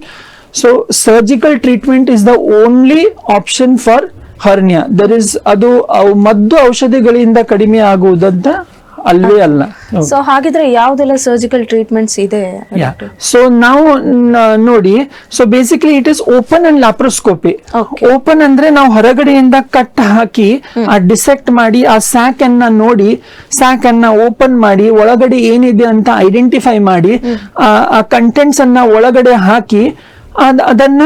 so surgical treatment is the only option for hernia. There is ಅದು ಮದ್ದು ಔಷಧಿಗಳಿಂದ ಕಡಿಮೆ ಆಗುವುದಂತ ಅಲ್ವೇ ಅಲ್ಲ. ಸೊ ಹಾಗಿದ್ರೆ ಯಾವ್ದೆಲ್ಲ ಸರ್ಜಿಕಲ್ ಟ್ರೀಟ್ಮೆಂಟ್ಸ್ ಇದೆ? ಸೊ ನಾವು ನೋಡಿ, so basically it is open and laparoscopy. Open ಅಂದ್ರೆ ನಾವು ಹೊರಗಡೆಯಿಂದ ಕಟ್ ಹಾಕಿ ಡಿಸೆಕ್ಟ್ ಮಾಡಿ ಆ ಸ್ಯಾಕ್ ಅನ್ನ ನೋಡಿ, ಸ್ಯಾಕ್ ಅನ್ನ ಓಪನ್ ಮಾಡಿ ಒಳಗಡೆ ಏನಿದೆ ಅಂತ ಐಡೆಂಟಿಫೈ ಮಾಡಿ ಆ ಕಂಟೆಂಟ್ಸ್ ಅನ್ನ ಒಳಗಡೆ ಹಾಕಿ ಅದನ್ನ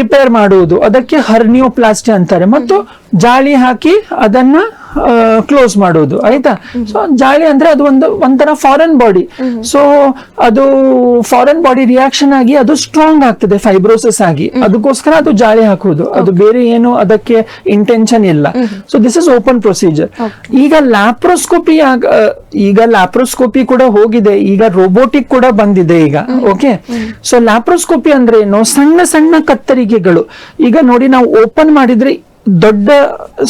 ರಿಪೇರ್ ಮಾಡುವುದು, ಅದಕ್ಕೆ ಹರ್ನಿಯೋಪ್ಲಾಸ್ಟಿ ಅಂತಾರೆ. ಮತ್ತು ಜಾಳಿ ಹಾಕಿ ಅದನ್ನ ಕ್ಲೋಸ್ ಮಾಡುವುದು. ಆಯ್ತಾ? ಸೊ ಜಾಳಿ ಅಂದ್ರೆ ಅದು ಒಂಥರ ಫಾರಿನ್ ಬಾಡಿ. ಸೊ ಅದು ಫಾರಿನ್ ಬಾಡಿ ರಿಯಾಕ್ಷನ್ ಆಗಿ ಅದು ಸ್ಟ್ರಾಂಗ್ ಆಗ್ತದೆ, ಫೈಬ್ರೋಸಿಸ್ ಆಗಿ. ಅದಕ್ಕೋಸ್ಕರ ಅದು ಜಾಳಿ ಹಾಕುವುದು, ಅದು ಬೇರೆ ಏನು ಅದಕ್ಕೆ ಇಂಟೆನ್ಷನ್ ಇಲ್ಲ. So this is open procedure. ಈಗ ಲ್ಯಾಪ್ರೋಸ್ಕೋಪಿ ಕೂಡ ಹೋಗಿದೆ, ಈಗ ರೋಬೋಟಿಕ್ ಕೂಡ ಬಂದಿದೆ ಈಗ. ಓಕೆ, ಸೊ ಲ್ಯಾಪ್ರೋಸ್ಕೋಪಿ ಅಂದ್ರೆ ಏನು? ಸಣ್ಣ ಸಣ್ಣ ಕತ್ತರಿಕೆಗಳು. ಈಗ ನೋಡಿ, ನಾವು ಓಪನ್ ಮಾಡಿದ್ರೆ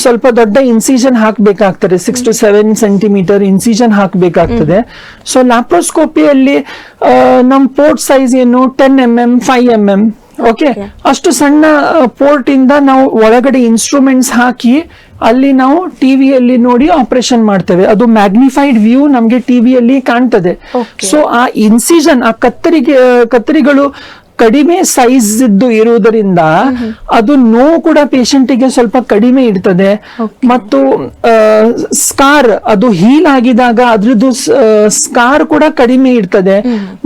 ಸ್ವಲ್ಪ ದೊಡ್ಡ ಇನ್ಸಿಷನ್ ಹಾಕ್ಬೇಕಾಗ್ತದೆ, 6 to 7 ಸೆಂಟಿಮೀಟರ್ ಇನ್ಸಿಷನ್ ಹಾಕ್ಬೇಕಾಗ್ತದೆ. ಸೊ ಲ್ಯಾಪ್ರೋಸ್ಕೋಪಿಯಲ್ಲಿ ನಮ್ ಪೋರ್ಟ್ ಸೈಜ್ ಏನು 10 mm 5 mm. ಓಕೆ, ಅಷ್ಟು ಸಣ್ಣ ಪೋರ್ಟ್ ಇಂದ ನಾವು ಒಳಗಡೆ ಇನ್ಸ್ಟ್ರೂಮೆಂಟ್ಸ್ ಹಾಕಿ ಅಲ್ಲಿ ನಾವು ಟಿವಿಯಲ್ಲಿ ನೋಡಿ ಆಪರೇಷನ್ ಮಾಡ್ತೇವೆ. ಅದು ಮ್ಯಾಗ್ನಿಫೈಡ್ ವ್ಯೂ ನಮ್ಗೆ ಟಿವಿಯಲ್ಲಿ ಕಾಣ್ತದೆ. ಸೊ ಆ ಇನ್ಸಿಷನ್, ಆ ಕತ್ತರಿಗಳು ಕಡಿಮೆ ಸೈಜ್ ಇರುವುದರಿಂದ ಅದು ನೋವು ಕೂಡ ಪೇಷಂಟಿಗೆ ಸ್ವಲ್ಪ ಕಡಿಮೆ ಇರ್ತದೆ. ಮತ್ತು ಸ್ಕಾರ್ ಅದು ಹೀಲ್ ಆಗಿದಾಗ ಅದ್ರದ್ದು ಸ್ಕಾರ್ ಕೂಡ ಕಡಿಮೆ ಇರ್ತದೆ.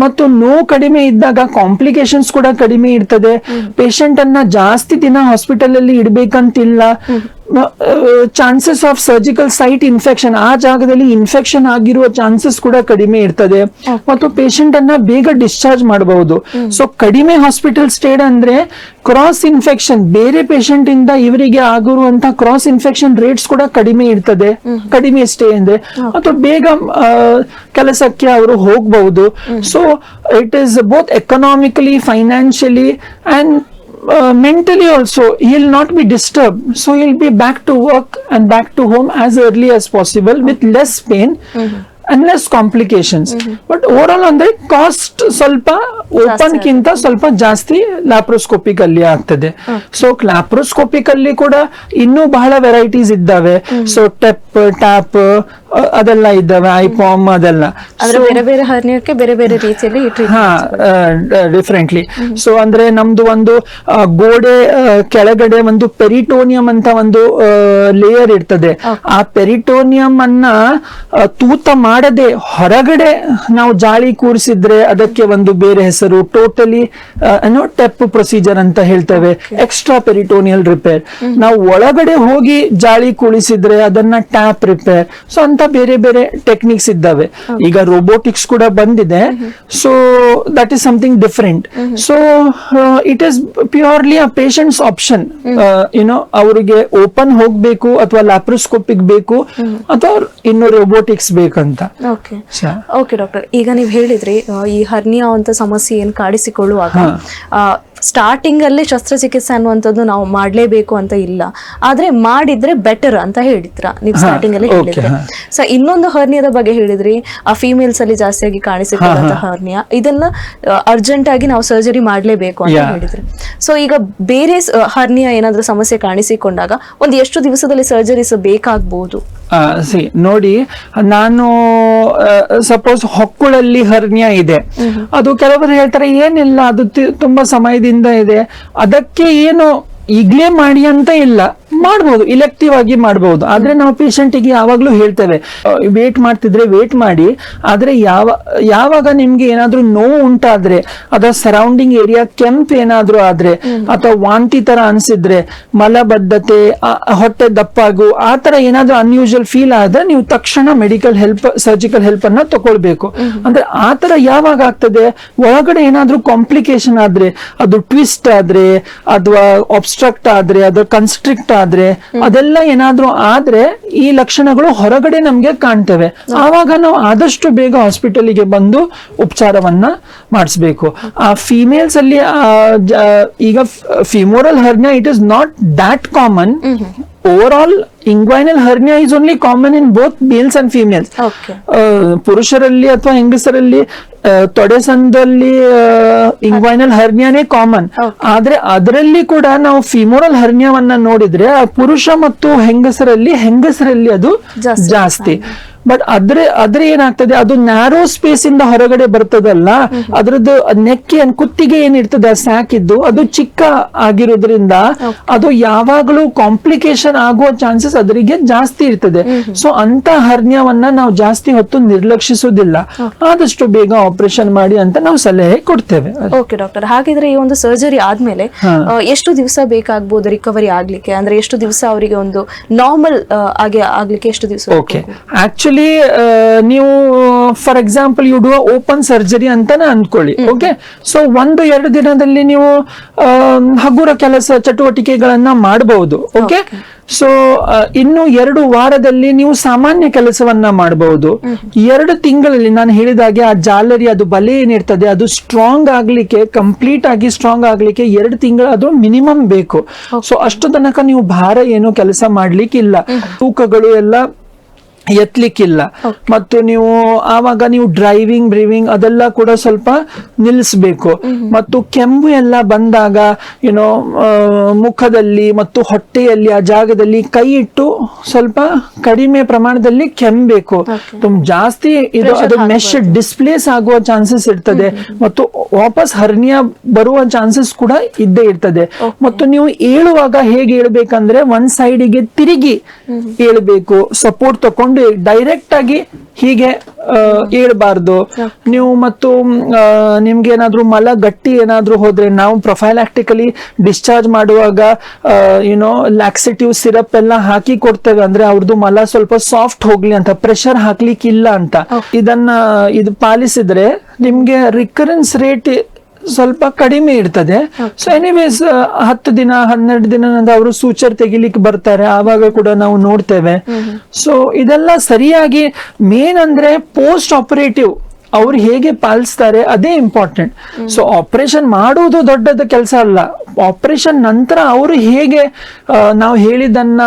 ಮತ್ತು ನೋವು ಕಡಿಮೆ ಇದ್ದಾಗ ಕಾಂಪ್ಲಿಕೇಶನ್ಸ್ ಕೂಡ ಕಡಿಮೆ ಇರ್ತದೆ. ಪೇಷಂಟ್ ಅನ್ನ ಜಾಸ್ತಿ ದಿನ ಹಾಸ್ಪಿಟಲ್ ಅಲ್ಲಿ ಇಡ್ಬೇಕಂತಿಲ್ಲ. Chances of surgical site infection, ಆ ಜಾಗದಲ್ಲಿ ಇನ್ಫೆಕ್ಷನ್ ಆಗಿರುವ ಚಾನ್ಸಸ್ ಕೂಡ ಕಡಿಮೆ ಇರ್ತದೆ. ಮತ್ತು ಪೇಷಂಟ್ ಅನ್ನ ಬೇಗ ಡಿಸ್ಚಾರ್ಜ್ ಮಾಡಬಹುದು. ಸೊ ಕಡಿಮೆ ಹಾಸ್ಪಿಟಲ್ ಸ್ಟೇ ಅಂದ್ರೆ ಕ್ರಾಸ್ ಇನ್ಫೆಕ್ಷನ್, ಬೇರೆ ಪೇಷಂಟ್ ಇಂದ ಇವರಿಗೆ ಆಗಿರುವಂತ ಕ್ರಾಸ್ ಇನ್ಫೆಕ್ಷನ್ ರೇಟ್ಸ್ ಕೂಡ ಕಡಿಮೆ ಇರ್ತದೆ ಕಡಿಮೆ ಸ್ಟೇ ಅಂದ್ರೆ. ಅಥವಾ ಬೇಗ ಕೆಲಸಕ್ಕೆ ಅವರು ಹೋಗಬಹುದು. So it is both economically, financially and mentally also he'll not be disturbed, so he'll be back to work and back to home as early as possible with less pain and less complications. But overall ಅಂದ್ರೆ cost ಸ್ವಲ್ಪ open ಕಿಂತ ಸ್ವಲ್ಪ ಜಾಸ್ತಿ laparoscopic ಅಲ್ಲಿ ಆಗ್ತದೆ. So laparoscopic ಅಲ್ಲಿ ಕೂಡ ಇನ್ನೂ ಬಹಳ ವೆರೈಟೀಸ್ ಇದ್ದಾವೆ. ಸೊ ಟ್ಯಾಪ್ ಅದೆಲ್ಲ ಇದ್ದಾವೆ, ಐಪಾಮ್ ಅದೆಲ್ಲ. ಬೇರೆ ಬೇರೆ ಹರ್ನಿಯಕ್ಕೆ ಬೇರೆ ಬೇರೆ ರೀತಿಯಲ್ಲಿ ಡಿಫ್ರೆಂಟ್ಲಿ. ಸೊ ಅಂದ್ರೆ ನಮ್ದು ಒಂದು ಗೋಡೆ ಕೆಳಗಡೆ ಒಂದು ಪೆರಿಟೋನಿಯಂ ಅಂತ ಒಂದು ಲೇಯರ್ ಇರ್ತದೆ. ಆ ಪೆರಿಟೋನಿಯಂ ಅನ್ನ ತೂತ ಮಾಡದೆ ಹೊರಗಡೆ ನಾವು ಜಾಳಿ ಕೂರಿಸಿದ್ರೆ ಅದಕ್ಕೆ ಒಂದು ಬೇರೆ ಹೆಸರು, ಟೋಟಲಿ ಟೆಪ್ ಪ್ರೊಸೀಜರ್ ಅಂತ ಹೇಳ್ತೇವೆ, ಎಕ್ಸ್ಟ್ರಾ ಪೆರಿಟೋನಿಯಲ್ ರಿಪೇರ್. ನಾವು ಒಳಗಡೆ ಹೋಗಿ ಜಾಳಿ ಕೂರಿಸಿದ್ರೆ ಅದನ್ನ ಟ್ಯಾಪ್ ರಿಪೇರ್. ಸೊ ಅಂತ ಬೇರೆ ಬೇರೆ ಟೆಕ್ನಿಕ್ಸ್ ಇದ್ದಾವೆ. ಈಗ ರೋಬೋಟಿಕ್ಸ್ ಕೂಡ ಬಂದಿದೆ. So that is something different. So it is purely a patients option. ಅವರಿಗೆ ಓಪನ್ ಹೋಗ್ಬೇಕು ಅಥವಾ ಲ್ಯಾಪ್ರೋಸ್ಕೋಪಿಕ್ ಬೇಕು ಅಥವಾ ಇನ್ನು ರೋಬೋಟಿಕ್ಸ್ ಬೇಕಂತ. ಓಕೆ ಡಾಕ್ಟರ್, ಈಗ ನೀವು ಹೇಳಿದ್ರಿ ಈ ಹರ್ನಿಯಾ ಅಂತ ಸಮಸ್ಯೆ ಏನು ಕಾಣಿಸಿಕೊಳ್ಳುವಾಗ ಸ್ಟಾರ್ಟಿಂಗ್ ಅಲ್ಲಿ ಶಸ್ತ್ರಚಿಕಿತ್ಸೆ ಅನ್ನುವಂಥದ್ದು ನಾವು ಮಾಡ್ಲೇಬೇಕು ಅಂತ ಇಲ್ಲ, ಆದ್ರೆ ಮಾಡಿದ್ರೆ ಬೆಟರ್ ಅಂತ ಹೇಳಿದ್ರ ನೀವು ಸ್ಟಾರ್ಟಿಂಗ್ ಅಲ್ಲಿ ಹೇಳಿದ್ರೆ. ಸೊ ಇನ್ನೊಂದು ಹರ್ನಿಯಾದ ಬಗ್ಗೆ ಹೇಳಿದ್ರಿ, ಆ ಫೀಮೇಲ್ಸ್ ಅಲ್ಲಿ ಜಾಸ್ತಿಯಾಗಿ ಕಾಣಿಸಿಕೊಳ್ಳುವಂತ ಹರ್ನಿಯಾ, ಇದನ್ನ ಅರ್ಜೆಂಟ್ ಆಗಿ ನಾವು ಸರ್ಜರಿ ಮಾಡ್ಲೇಬೇಕು ಅಂತ ಹೇಳಿದ್ರಿ. ಸೊ ಈಗ ಬೇರೆ ಹರ್ನಿಯಾ ಏನಾದ್ರೂ ಸಮಸ್ಯೆ ಕಾಣಿಸಿಕೊಂಡಾಗ ಒಂದು ಎಷ್ಟು ದಿವಸದಲ್ಲಿ ಸರ್ಜರೀಸ್ ಬೇಕಾಗಬಹುದು? ನೋಡಿ, ನಾನು ಸಪೋಸ್ ಹೊಕ್ಕುಳಲ್ಲಿ ಹರ್ನಿಯಾ ಇದೆ, ಅದು ಕೆಲವರು ಹೇಳ್ತಾರೆ ಏನಿಲ್ಲ, ಅದು ತುಂಬಾ ಸಮಯದಿಂದ ಇದೆ, ಅದಕ್ಕೆ ಏನು ಈಗ್ಲೇ ಮಾಡಿ ಅಂತ ಇಲ್ಲ, ಮಾಡಬಹುದು, ಇಲೆಕ್ಟಿವ್ ಆಗಿ ಮಾಡಬಹುದು. ಆದ್ರೆ ನಾವು ಪೇಷಂಟಿಗೆ ಯಾವಾಗ್ಲೂ ಹೇಳ್ತೇವೆ ವೇಟ್ ಮಾಡ್ತಿದ್ರೆ ವೇಟ್ ಮಾಡಿ, ಆದ್ರೆ ಯಾವಾಗ ನಿಮ್ಗೆ ಏನಾದ್ರೂ ನೋವು ಉಂಟಾದ್ರೆ, ಅದರ ಸರೌಂಡಿಂಗ್ ಏರಿಯಾ ಕೆಂಪು ಏನಾದ್ರೂ ಆದ್ರೆ ಅಥವಾ ವಾಂತಿ ತರ ಅನ್ಸಿದ್ರೆ, ಮಲಬದ್ಧತೆ, ಹೊಟ್ಟೆ ದಪ್ಪಾಗು, ಆ ತರ ಏನಾದ್ರೂ ಅನ್ಯೂಶುವಲ್ ಫೀಲ್ ಆದ್ರೆ ನೀವು ತಕ್ಷಣ ಮೆಡಿಕಲ್ ಹೆಲ್ಪ್, ಸರ್ಜಿಕಲ್ ಹೆಲ್ಪ್ ಅನ್ನ ತಗೊಳ್ಬೇಕು. ಅಂದ್ರೆ ಆ ತರ ಯಾವಾಗ ಆಗ್ತದೆ, ಒಳಗಡೆ ಏನಾದ್ರೂ ಕಾಂಪ್ಲಿಕೇಶನ್ ಆದ್ರೆ, ಅದು ಟ್ವಿಸ್ಟ್ ಆದ್ರೆ ಅಥವಾ ಅಬ್ಸ್ಟ್ರಕ್ಟ್ ಆದ್ರೆ, ಅದು ಕನ್ಸ್ಟ್ರಿಕ್ಟ್ ಆದ್ರೆ, ಅದೆಲ್ಲ ಏನಾದ್ರೂ ಆದ್ರೆ ಈ ಲಕ್ಷಣಗಳು ಹೊರಗಡೆ ನಮ್ಗೆ ಕಾಣ್ತವೆ. ಆವಾಗ ನಾವು ಆದಷ್ಟು ಬೇಗ ಹಾಸ್ಪಿಟಲ್ಗೆ ಬಂದು ಉಪಚಾರವನ್ನ ಮಾಡಿಸ್ಬೇಕು. ಆ ಫಿಮೇಲ್ಸ್ ಅಲ್ಲಿ ಈಗ femoral hernia it is not that common. Over inguinal hernia is only common in both males and females. ಪುರುಷರಲ್ಲಿ ಅಥವಾ ಹೆಂಗಸರಲ್ಲಿ ತೊಡೆ ಸಂದಲ್ಲಿ ಇಂಗ್ವೈನಲ್ ಹರ್ನಿಯಾನೇ ಕಾಮನ್. ಆದ್ರೆ ಅದರಲ್ಲಿ ಕೂಡ ನಾವು ಫಿಮೋರಲ್ ಹರ್ನಿಯಾವನ್ನ ನೋಡಿದ್ರೆ ಪುರುಷ ಮತ್ತು ಹೆಂಗಸರಲ್ಲಿ ಅದು ಜಾಸ್ತಿ. ಬಟ್ ಆದ್ರೆ ಏನಾಗ್ತದೆ, ಅದು ನ್ಯಾರೋ ಸ್ಪೇಸ್ ಇಂದ ಹೊರಗಡೆ ಬರ್ತದಲ್ಲ, ಅದ್ರದ್ದು ನೆಕ್ಕೆ ಕುತ್ತಿಗೆ ಏನಿರ್ತದೆ ಸ್ಯಾಕ್ ಇದ್ದು ಅದು ಚಿಕ್ಕ ಆಗಿರೋದ್ರಿಂದ ಅದು ಯಾವಾಗಲೂ ಕಾಂಪ್ಲಿಕೇಶನ್ ಆಗುವ ಚಾನ್ಸಸ್ ಅದರಿಗೆ ಜಾಸ್ತಿ ಇರ್ತದೆ. ಸೊ ಅಂತ ಹರ್ನಿಯಾವನ್ನ ನಾವು ಜಾಸ್ತಿ ಹೊತ್ತು ನಿರ್ಲಕ್ಷಿಸುವುದಿಲ್ಲ, ಆದಷ್ಟು ಬೇಗ ಆಪರೇಷನ್ ಮಾಡಿ ಅಂತ ನಾವು ಸಲಹೆ ಕೊಡ್ತೇವೆ. ಓಕೆ ಡಾಕ್ಟರ್, ಹಾಗಿದ್ರೆ ಈ ಒಂದು ಸರ್ಜರಿ ಆದ್ಮೇಲೆ ಎಷ್ಟು ದಿವಸ ಬೇಕಾಗಬಹುದು ರಿಕವರಿ ಆಗ್ಲಿಕ್ಕೆ? ಅಂದ್ರೆ ಎಷ್ಟು ದಿವಸ ಅವರಿಗೆ ಒಂದು ನಾರ್ಮಲ್ ಆಗ್ಲಿಕ್ಕೆ ಎಷ್ಟು ದಿವಸ? ಓಕೆ, ಆಕ್ಚುಲಿ ನೀವು for example you do open surgery ಅಂತಾನೆ ಅಂದ್ಕೊಳ್ಳಿ. ಓಕೆ, ಸೊ 1-2 ದಿನದಲ್ಲಿ ನೀವು ಹಗುರ ಕೆಲಸ ಚಟುವಟಿಕೆಗಳನ್ನ ಮಾಡಬಹುದು. ಓಕೆ, ಸೊ ಇನ್ನು 2 ವಾರದಲ್ಲಿ ನೀವು ಸಾಮಾನ್ಯ ಕೆಲಸವನ್ನ ಮಾಡಬಹುದು. 2 ತಿಂಗಳಲ್ಲಿ ನಾನು ಹೇಳಿದಾಗೆ ಆ ಜಾಲರಿ, ಅದು ಬಲೆ ಏನಿರ್ತದೆ ಅದು ಸ್ಟ್ರಾಂಗ್ ಆಗ್ಲಿಕ್ಕೆ, ಕಂಪ್ಲೀಟ್ ಆಗಿ ಸ್ಟ್ರಾಂಗ್ ಆಗ್ಲಿಕ್ಕೆ 2 ತಿಂಗಳು ಅದು ಮಿನಿಮಮ್ ಬೇಕು. ಸೊ ಅಷ್ಟು ತನಕ ನೀವು ಭಾರ ಏನು ಕೆಲಸ ಮಾಡ್ಲಿಕ್ಕಿಲ್ಲ. ತೂಕಗಳು ಎಲ್ಲ ಎತ್ತಲಿಕ್ಕಿಲ್ಲ. ಮತ್ತು ನೀವು ಆವಾಗ ನೀವು ಬ್ರೀವಿಂಗ್ ಅದೆಲ್ಲ ಕೂಡ ಸ್ವಲ್ಪ ನಿಲ್ಲಿಸ್ಬೇಕು. ಮತ್ತು ಕೆಮ್ಮು ಎಲ್ಲ ಬಂದಾಗ ಏನೋ ಮುಖದಲ್ಲಿ ಮತ್ತು ಹೊಟ್ಟೆಯಲ್ಲಿ ಆ ಜಾಗದಲ್ಲಿ ಕೈ ಇಟ್ಟು ಸ್ವಲ್ಪ ಕಡಿಮೆ ಪ್ರಮಾಣದಲ್ಲಿ ಕೆಮ್ಮಬೇಕು. ಜಾಸ್ತಿ ಅದು ಮೆಶ್ ಡಿಸ್ಪ್ಲೇಸ್ ಆಗುವ ಚಾನ್ಸಸ್ ಇರ್ತದೆ ಮತ್ತು ವಾಪಸ್ ಹರ್ನಿಯಾ ಬರುವ ಚಾನ್ಸಸ್ ಕೂಡ ಇದ್ದೇ ಇರ್ತದೆ. ಮತ್ತು ನೀವು ಏಳುವಾಗ ಹೇಗೆ ಏಳ್ಬೇಕಂದ್ರೆ ಒಂದ್ ಸೈಡಿಗೆ ತಿರುಗಿ ಏಳ್ಬೇಕು, ಸಪೋರ್ಟ್ ತಕೊಂಡು ಡೈರೆಕ್ಟ್ ಆಗಿ ಹೀಗೆ ಏಳಬಾರ್ದು ನೀವು. ಮತ್ತು ನಿಮ್ಗೆ ಏನಾದ್ರು ಮಲ ಗಟ್ಟಿ ಏನಾದ್ರು ಹೋದ್ರೆ ನಾವು ಪ್ರೊಫೈಲಾಕ್ಟಿಕಲಿ ಡಿಸ್ಚಾರ್ಜ್ ಮಾಡುವಾಗ ಲ್ಯಾಕ್ಸಿಟಿವ್ ಸಿರಪ್ ಎಲ್ಲ ಹಾಕಿ ಕೊಡ್ತೇವೆ. ಅಂದ್ರೆ ಅವ್ರದ್ದು ಮಲ ಸ್ವಲ್ಪ ಸಾಫ್ಟ್ ಹೋಗ್ಲಿ ಅಂತ, ಪ್ರೆಷರ್ ಹಾಕ್ಲಿಕ್ಕಿಲ್ಲ ಅಂತ. ಇದು ಪಾಲಿಸಿದ್ರೆ ನಿಮ್ಗೆ ರಿಕರೆನ್ಸ್ ರೇಟ್ ಸ್ವಲ್ಪ ಕಡಿಮೆ ಇರ್ತದೆ. ಸೊ ಎನಿವೇಸ್ 10 ದಿನ 12 ದಿನ ಅವರು ಸೂಚರ್ ತೆಗಿಲಿಕ್ಕೆ ಬರ್ತಾರೆ, ಆವಾಗ ಕೂಡ ನಾವು ನೋಡ್ತೇವೆ. ಸೊ ಇದೆಲ್ಲ ಸರಿಯಾಗಿ ಮೇನ್ ಅಂದ್ರೆ ಪೋಸ್ಟ್ ಆಪರೇಟಿವ್ ಅವ್ರು ಹೇಗೆ ಪಾಲಿಸ್ತಾರೆ ಅದೇ ಇಂಪಾರ್ಟೆಂಟ್. ಸೊ ಆಪರೇಷನ್ ಮಾಡುವುದು ದೊಡ್ಡದ ಕೆಲಸ ಅಲ್ಲ, ಆಪರೇಷನ್ ನಂತರ ಅವರು ಹೇಗೆ ನಾವು ಹೇಳಿದ್ದನ್ನ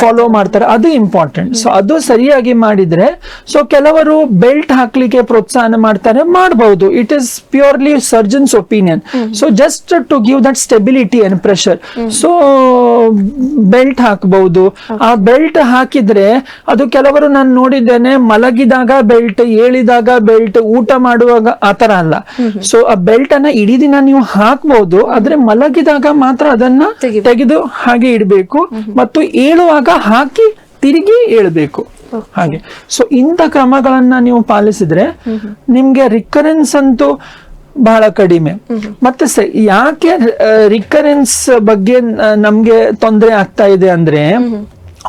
ಫಾಲೋ ಮಾಡ್ತಾರೆ ಅದು ಇಂಪಾರ್ಟೆಂಟ್. ಸೊ ಅದು ಸರಿಯಾಗಿ ಮಾಡಿದ್ರೆ, ಸೊ ಕೆಲವರು ಬೆಲ್ಟ್ ಹಾಕ್ಲಿಕ್ಕೆ ಪ್ರೋತ್ಸಾಹ ಮಾಡ್ತಾರೆ, ಮಾಡಬಹುದು. It is purely surgeons opinion. So just to give that stability and pressure, so belt ಹಾಕಬಹುದು. ಆ ಬೆಲ್ಟ್ ಹಾಕಿದ್ರೆ ಅದು ಕೆಲವರು ನಾನು ನೋಡಿದ್ದೇನೆ, ಮಲಗಿದಾಗ ಬೆಲ್ಟ್, ಏಳಿದಾಗ ಬೆಲ್ಟ್, ಊಟ ಮಾಡುವಾಗ ಆತರ ಅಲ್ಲ. ಸೊ ಆ ಬೆಲ್ಟ್ ಅನ್ನ ಇಡೀ ದಿನ ನೀವು ಹಾಕಬಹುದು, ಆದ್ರೆ ಮಲಗಿದಾಗ ಮಾತ್ರ ಅದನ್ನ ತೆಗೆದು ಹಾಗೆ ಇಡಬೇಕು ಮತ್ತು ಏಳುವಾಗ ಹಾಕಿ ತಿರುಗಿ ಏಳ್ಬೇಕು ಹಾಗೆ. ಸೊ ಇಂಥ ಕ್ರಮಗಳನ್ನ ನೀವು ಪಾಲಿಸಿದ್ರೆ ನಿಮ್ಗೆ ರಿಕರೆನ್ಸ್ ಅಂತೂ ಬಹಳ ಕಡಿಮೆ. ಮತ್ತೆ ಯಾಕೆ ರಿಕರೆನ್ಸ್ ಬಗ್ಗೆ ನಮ್ಗೆ ತೊಂದರೆ ಆಗ್ತಾ ಇದೆ ಅಂದ್ರೆ,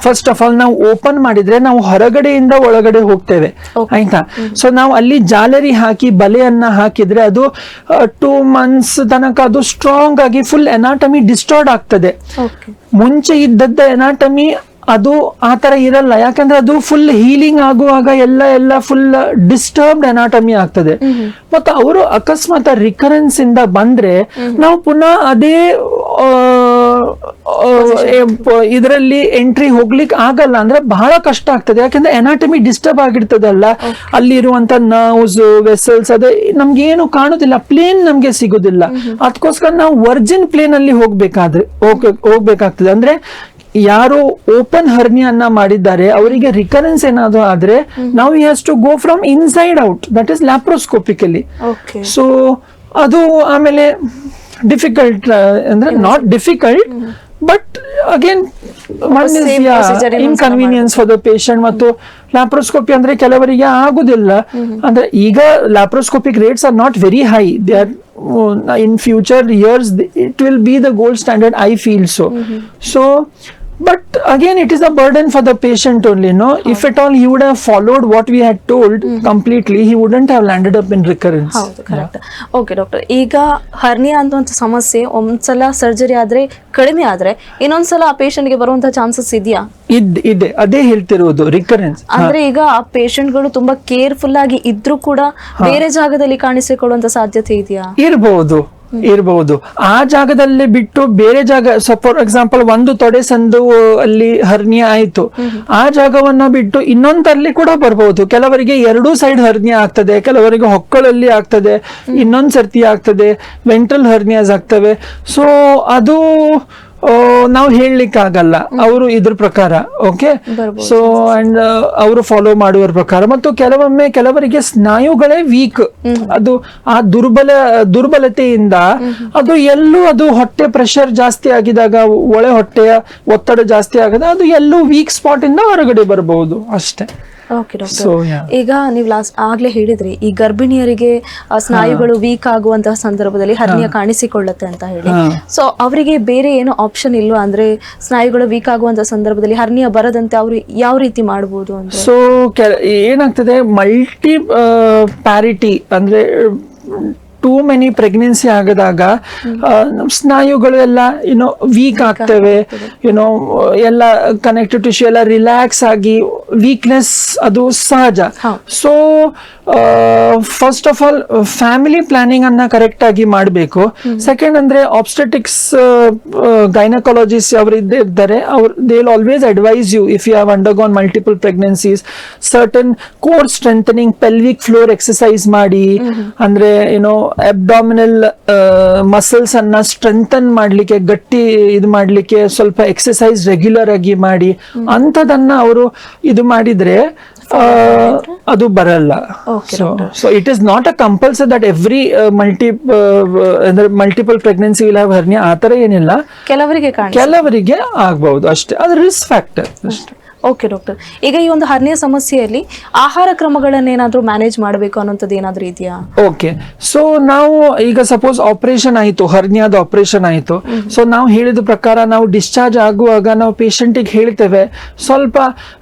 ಫಸ್ಟ್ ಆಫ್ ಆಲ್ ನಾವು ಓಪನ್ ಮಾಡಿದ್ರೆ ನಾವು ಹೊರಗಡೆಯಿಂದ ಒಳಗಡೆ ಹೋಗ್ತೇವೆ, ಆಯ್ತಾ. ಸೊ ನಾವು ಅಲ್ಲಿ ಜಾಲರಿ ಹಾಕಿ ಬಲೆಯನ್ನ ಹಾಕಿದ್ರೆ ಅದು 2 months ತನಕ ಅದು ಸ್ಟ್ರಾಂಗ್ ಆಗಿ ಫುಲ್ ಎನಾಟಮಿ ಡಿಸ್ಟಾರ್ಡ್ ಆಗ್ತದೆ. ಮುಂಚೆ ಇದ್ದದ್ದ ಎನಾಟಮಿ ಅದು ಆತರ ಇರಲ್ಲ, ಯಾಕಂದ್ರೆ ಅದು ಫುಲ್ ಹೀಲಿಂಗ್ ಆಗುವಾಗ ಎಲ್ಲ ಫುಲ್ ಡಿಸ್ಟರ್ಬ್ಡ್ ಎನಾಟಮಿ ಆಗ್ತದೆ. ಮತ್ತು ಅವರು ಅಕಸ್ಮಾತ್ ರಿಕರೆನ್ಸ್ ಇಂದ ಬಂದ್ರೆ ನಾವು ಪುನಃ ಅದೇ ಇದರಲ್ಲಿ ಎಂಟ್ರಿ ಹೋಗ್ಲಿಕ್ಕೆ ಆಗಲ್ಲ, ಅಂದ್ರೆ ಬಹಳ ಕಷ್ಟ ಆಗ್ತದೆ. ಯಾಕಂದ್ರೆ ಎನಾಟಮಿ ಡಿಸ್ಟರ್ಬ್ ಆಗಿರ್ತದಲ್ಲ, ಅಲ್ಲಿರುವಂತ ನರ್ವ್ಸ್, ವೆಸಲ್ಸ್ ಅದೇ ನಮ್ಗೆ ಏನು ಕಾಣುದಿಲ್ಲ, ಪ್ಲೇನ್ ನಮ್ಗೆ ಸಿಗುದಿಲ್ಲ. ಅದಕ್ಕೋಸ್ಕರ ನಾವು ವರ್ಜಿನ್ ಪ್ಲೇನ್ ಅಲ್ಲಿ ಹೋಗ್ಬೇಕಾಗ್ತದೆ. ಅಂದ್ರೆ ಯಾರು ಓಪನ್ ಹರ್ನಿಯನ್ನ ಮಾಡಿದ್ದಾರೆ ಅವರಿಗೆ ರಿಕರೆನ್ಸ್ ಏನಾದ್ರು ಆದ್ರೆ ನಾವು has to go from inside out, that is laparoscopically. So ಅದು ಆಮೇಲೆ ಡಿಫಿಕಲ್ಟ್ ಅಂದ್ರೆ not difficult, but again one is inconvenience for the patient. ಮತ್ತು ಲ್ಯಾಪ್ರೋಸ್ಕೋಪಿ ಅಂದ್ರೆ ಕೆಲವರಿಗೆ ಆಗುದಿಲ್ಲ, ಅಂದ್ರೆ ಈಗ laparoscopic rates are not very high. They are in future years it will be the gold standard, I feel so. So but again it is a burden for the patient only, no. If at all he would have followed what we had told completely, he wouldn't have landed up in recurrence. ಹೌದು, correct. Okay doctor, ಈಗ hernia ಅಂತ ಸಮಸ್ಯೆ ಒಂದ್ಸಲ surgery ಆದ್ರೆ ಕಡಿಮೆ ಆದ್ರೆ ಇನ್ನೊಂದ್ಸಲ ಆ ಪೇಷಂಟ್ ಗೆ ಬರುವಂತ ಚಾನ್ಸಸ್ ಇದೆಯಾ? ಇದೆ, ಅದೇ ಹೇಳ್ತಿರೋದು ರಿಕರೆನ್ಸ್. ಅಂದ್ರೆ ಈಗ ಆ ಪೇಷಂಟ್ ಗಳು ತುಂಬಾ ಕೇರ್ಫುಲ್ ಆಗಿ ಇದ್ರೂ ಕೂಡ ಬೇರೆ ಜಾಗದಲ್ಲಿ ಕಾಣಿಸಿಕೊಳ್ಳುವಂತ ಸಾಧ್ಯತೆ ಇದೆಯಾ? ಇರಬಹುದು. ಆ ಜಾಗದಲ್ಲಿ ಬಿಟ್ಟು ಬೇರೆ ಜಾಗ, ಫಾರ್ ಎಕ್ಸಾಂಪಲ್ ಒಂದು ತೊಡೆ ಸಂದು ಅಲ್ಲಿ ಹರ್ನಿಯಾ ಆಯ್ತು, ಆ ಜಾಗವನ್ನ ಬಿಟ್ಟು ಇನ್ನೊಂದಲ್ಲಿ ಕೂಡ ಬರಬಹುದು. ಕೆಲವರಿಗೆ 2 ಸೈಡ್ ಹರ್ನಿಯಾ ಆಗ್ತದೆ, ಕೆಲವರಿಗೆ ಹೊಕ್ಕಳಲ್ಲಿ ಆಗ್ತದೆ, ಇನ್ನೊಂದ್ ಸರ್ತಿ ಆಗ್ತದೆ, ವೆಂಟ್ರಲ್ ಹರ್ನಿಯಾಸ್ ಆಗ್ತವೆ. ಸೊ ಅದು ನಾವು ಹೇಳಲಿಕ್ಕೆ ಆಗಲ್ಲ ಅವರು ಇದ್ರ ಪ್ರಕಾರ. ಓಕೆ, ಸೊ ಅಂಡ್ ಅವರು ಫಾಲೋ ಮಾಡುವ ಪ್ರಕಾರ. ಮತ್ತು ಕೆಲವರಿಗೆ ಸ್ನಾಯುಗಳೇ ವೀಕ್, ಅದು ಆ ದುರ್ಬಲತೆಯಿಂದ ಅದು ಹೊಟ್ಟೆ ಪ್ರೆಷರ್ ಜಾಸ್ತಿ ಆಗಿದಾಗ, ಒಳೆ ಹೊಟ್ಟೆಯ ಒತ್ತಡ ಜಾಸ್ತಿ ಆಗದ ಅದು ಎಲ್ಲೂ ವೀಕ್ ಸ್ಪಾಟ್ ಇಂದ ಹೊರಗಡೆ ಬರಬಹುದು ಅಷ್ಟೇ. ಓಕೆ ಡಾಕ್ಟರ್, ಈಗ ನೀವು ಆಗ್ಲೇ ಹೇಳಿದ್ರಿ ಈ ಗರ್ಭಿಣಿಯರಿಗೆ ಸ್ನಾಯುಗಳು ವೀಕ್ ಆಗುವಂತಹ ಸಂದರ್ಭದಲ್ಲಿ ಹರ್ನಿಯಾ ಕಾಣಿಸಿಕೊಳ್ಳುತ್ತೆ ಅಂತ ಹೇಳಿ. ಸೊ ಅವರಿಗೆ ಬೇರೆ ಏನೋ ಆಪ್ಷನ್ ಇಲ್ವಾ? ಅಂದ್ರೆ ಸ್ನಾಯುಗಳು ವೀಕ್ ಆಗುವಂತಹ ಸಂದರ್ಭದಲ್ಲಿ ಹರ್ನಿಯಾ ಬರದಂತೆ ಅವ್ರು ಯಾವ ರೀತಿ ಮಾಡಬಹುದು ಅಂತ? ಸೊ ಏನಾಗ್ತದೆ, ಮಲ್ಟಿ ಪ್ಯಾರಿಟಿ ಅಂದ್ರೆ ಟೂ ಮೆನಿ ಪ್ರೆಗ್ನೆನ್ಸಿ ಆಗದಾಗ ಸ್ನಾಯುಗಳು ಎಲ್ಲ ವೀಕ್ ಆಗ್ತವೆ, ಎಲ್ಲ ಕನೆಕ್ಟಿವ್ ಟಿಶ್ಯೂ ಎಲ್ಲ ರಿಲ್ಯಾಕ್ಸ್ ಆಗಿ ವೀಕ್ನೆಸ್ ಅದು ಸಹಜ. So first of all family planning ಅನ್ನ ಕರೆಕ್ಟ್ ಆಗಿ ಮಾಡಬೇಕು. ಸೆಕೆಂಡ್ ಅಂದ್ರೆ ಆಬ್ಸ್ಟೆಟಿಕ್ಸ್ ಗೈನಕಾಲಜಿಸ್ಟ್ ಅವರು ಇದ್ದಾರೆ, they will always advise you if you have undergone multiple pregnancies, certain core strengthening pelvic floor exercise ಮಾಡಿ, ಅಂದ್ರೆ ಏನೋ ಅಬ್ಡಾಮಿನಲ್ ಮಸಲ್ಸ್ ಅನ್ನ ಸ್ಟ್ರೆಂಥನ್ ಮಾಡ್ಲಿಕ್ಕೆ, ಗಟ್ಟಿ ಇದು ಮಾಡ್ಲಿಕ್ಕೆ ಸ್ವಲ್ಪ ಎಕ್ಸರ್ಸೈಸ್ ರೆಗ್ಯುಲರ್ ಆಗಿ ಮಾಡಿ, ಅಂಥದನ್ನ ಅವರು ಇದು ಮಾಡಿದ್ರೆ ಅದು ಬರಲ್ಲ. So it is not a compulsory that every multiple pregnancy will have hernia, ಆತರ ಏನಿಲ್ಲ. ಕೆಲವರಿಗೆ ಆಗ್ಬಹುದು ಅಷ್ಟೇ, ಅದು ರಿಸ್ಕ್ ಫ್ಯಾಕ್ಟರ್ ಅಷ್ಟೇ. ಓಕೆ ಡಾಕ್ಟರ್, ಈಗ ಈ ಒಂದು ಹರ್ನಿಯಾ ಸಮಸ್ಯೆಯಲ್ಲಿ ಆಹಾರ ಕ್ರಮಗಳನ್ನೇನಾದ್ರೂ ಮ್ಯಾನೇಜ್ ಮಾಡಬೇಕು ಅನ್ನೋಂಥದ್ದು ಏನಾದ್ರೂ ಇದೆಯಾ? ಓಕೆ, ಸೊ ನಾವು ಈಗ ಸಪೋಸ್ ಆಪರೇಷನ್ ಆಯಿತು, ಹರ್ನಿಯಾದ ಆಪರೇಷನ್ ಆಯಿತು, ಸೊ ನಾವು ಹೇಳಿದ ಪ್ರಕಾರ ನಾವು ಡಿಸ್ಚಾರ್ಜ್ ಆಗುವಾಗ ನಾವು ಪೇಷಂಟಿಗೆ ಹೇಳ್ತೇವೆ, ಸ್ವಲ್ಪ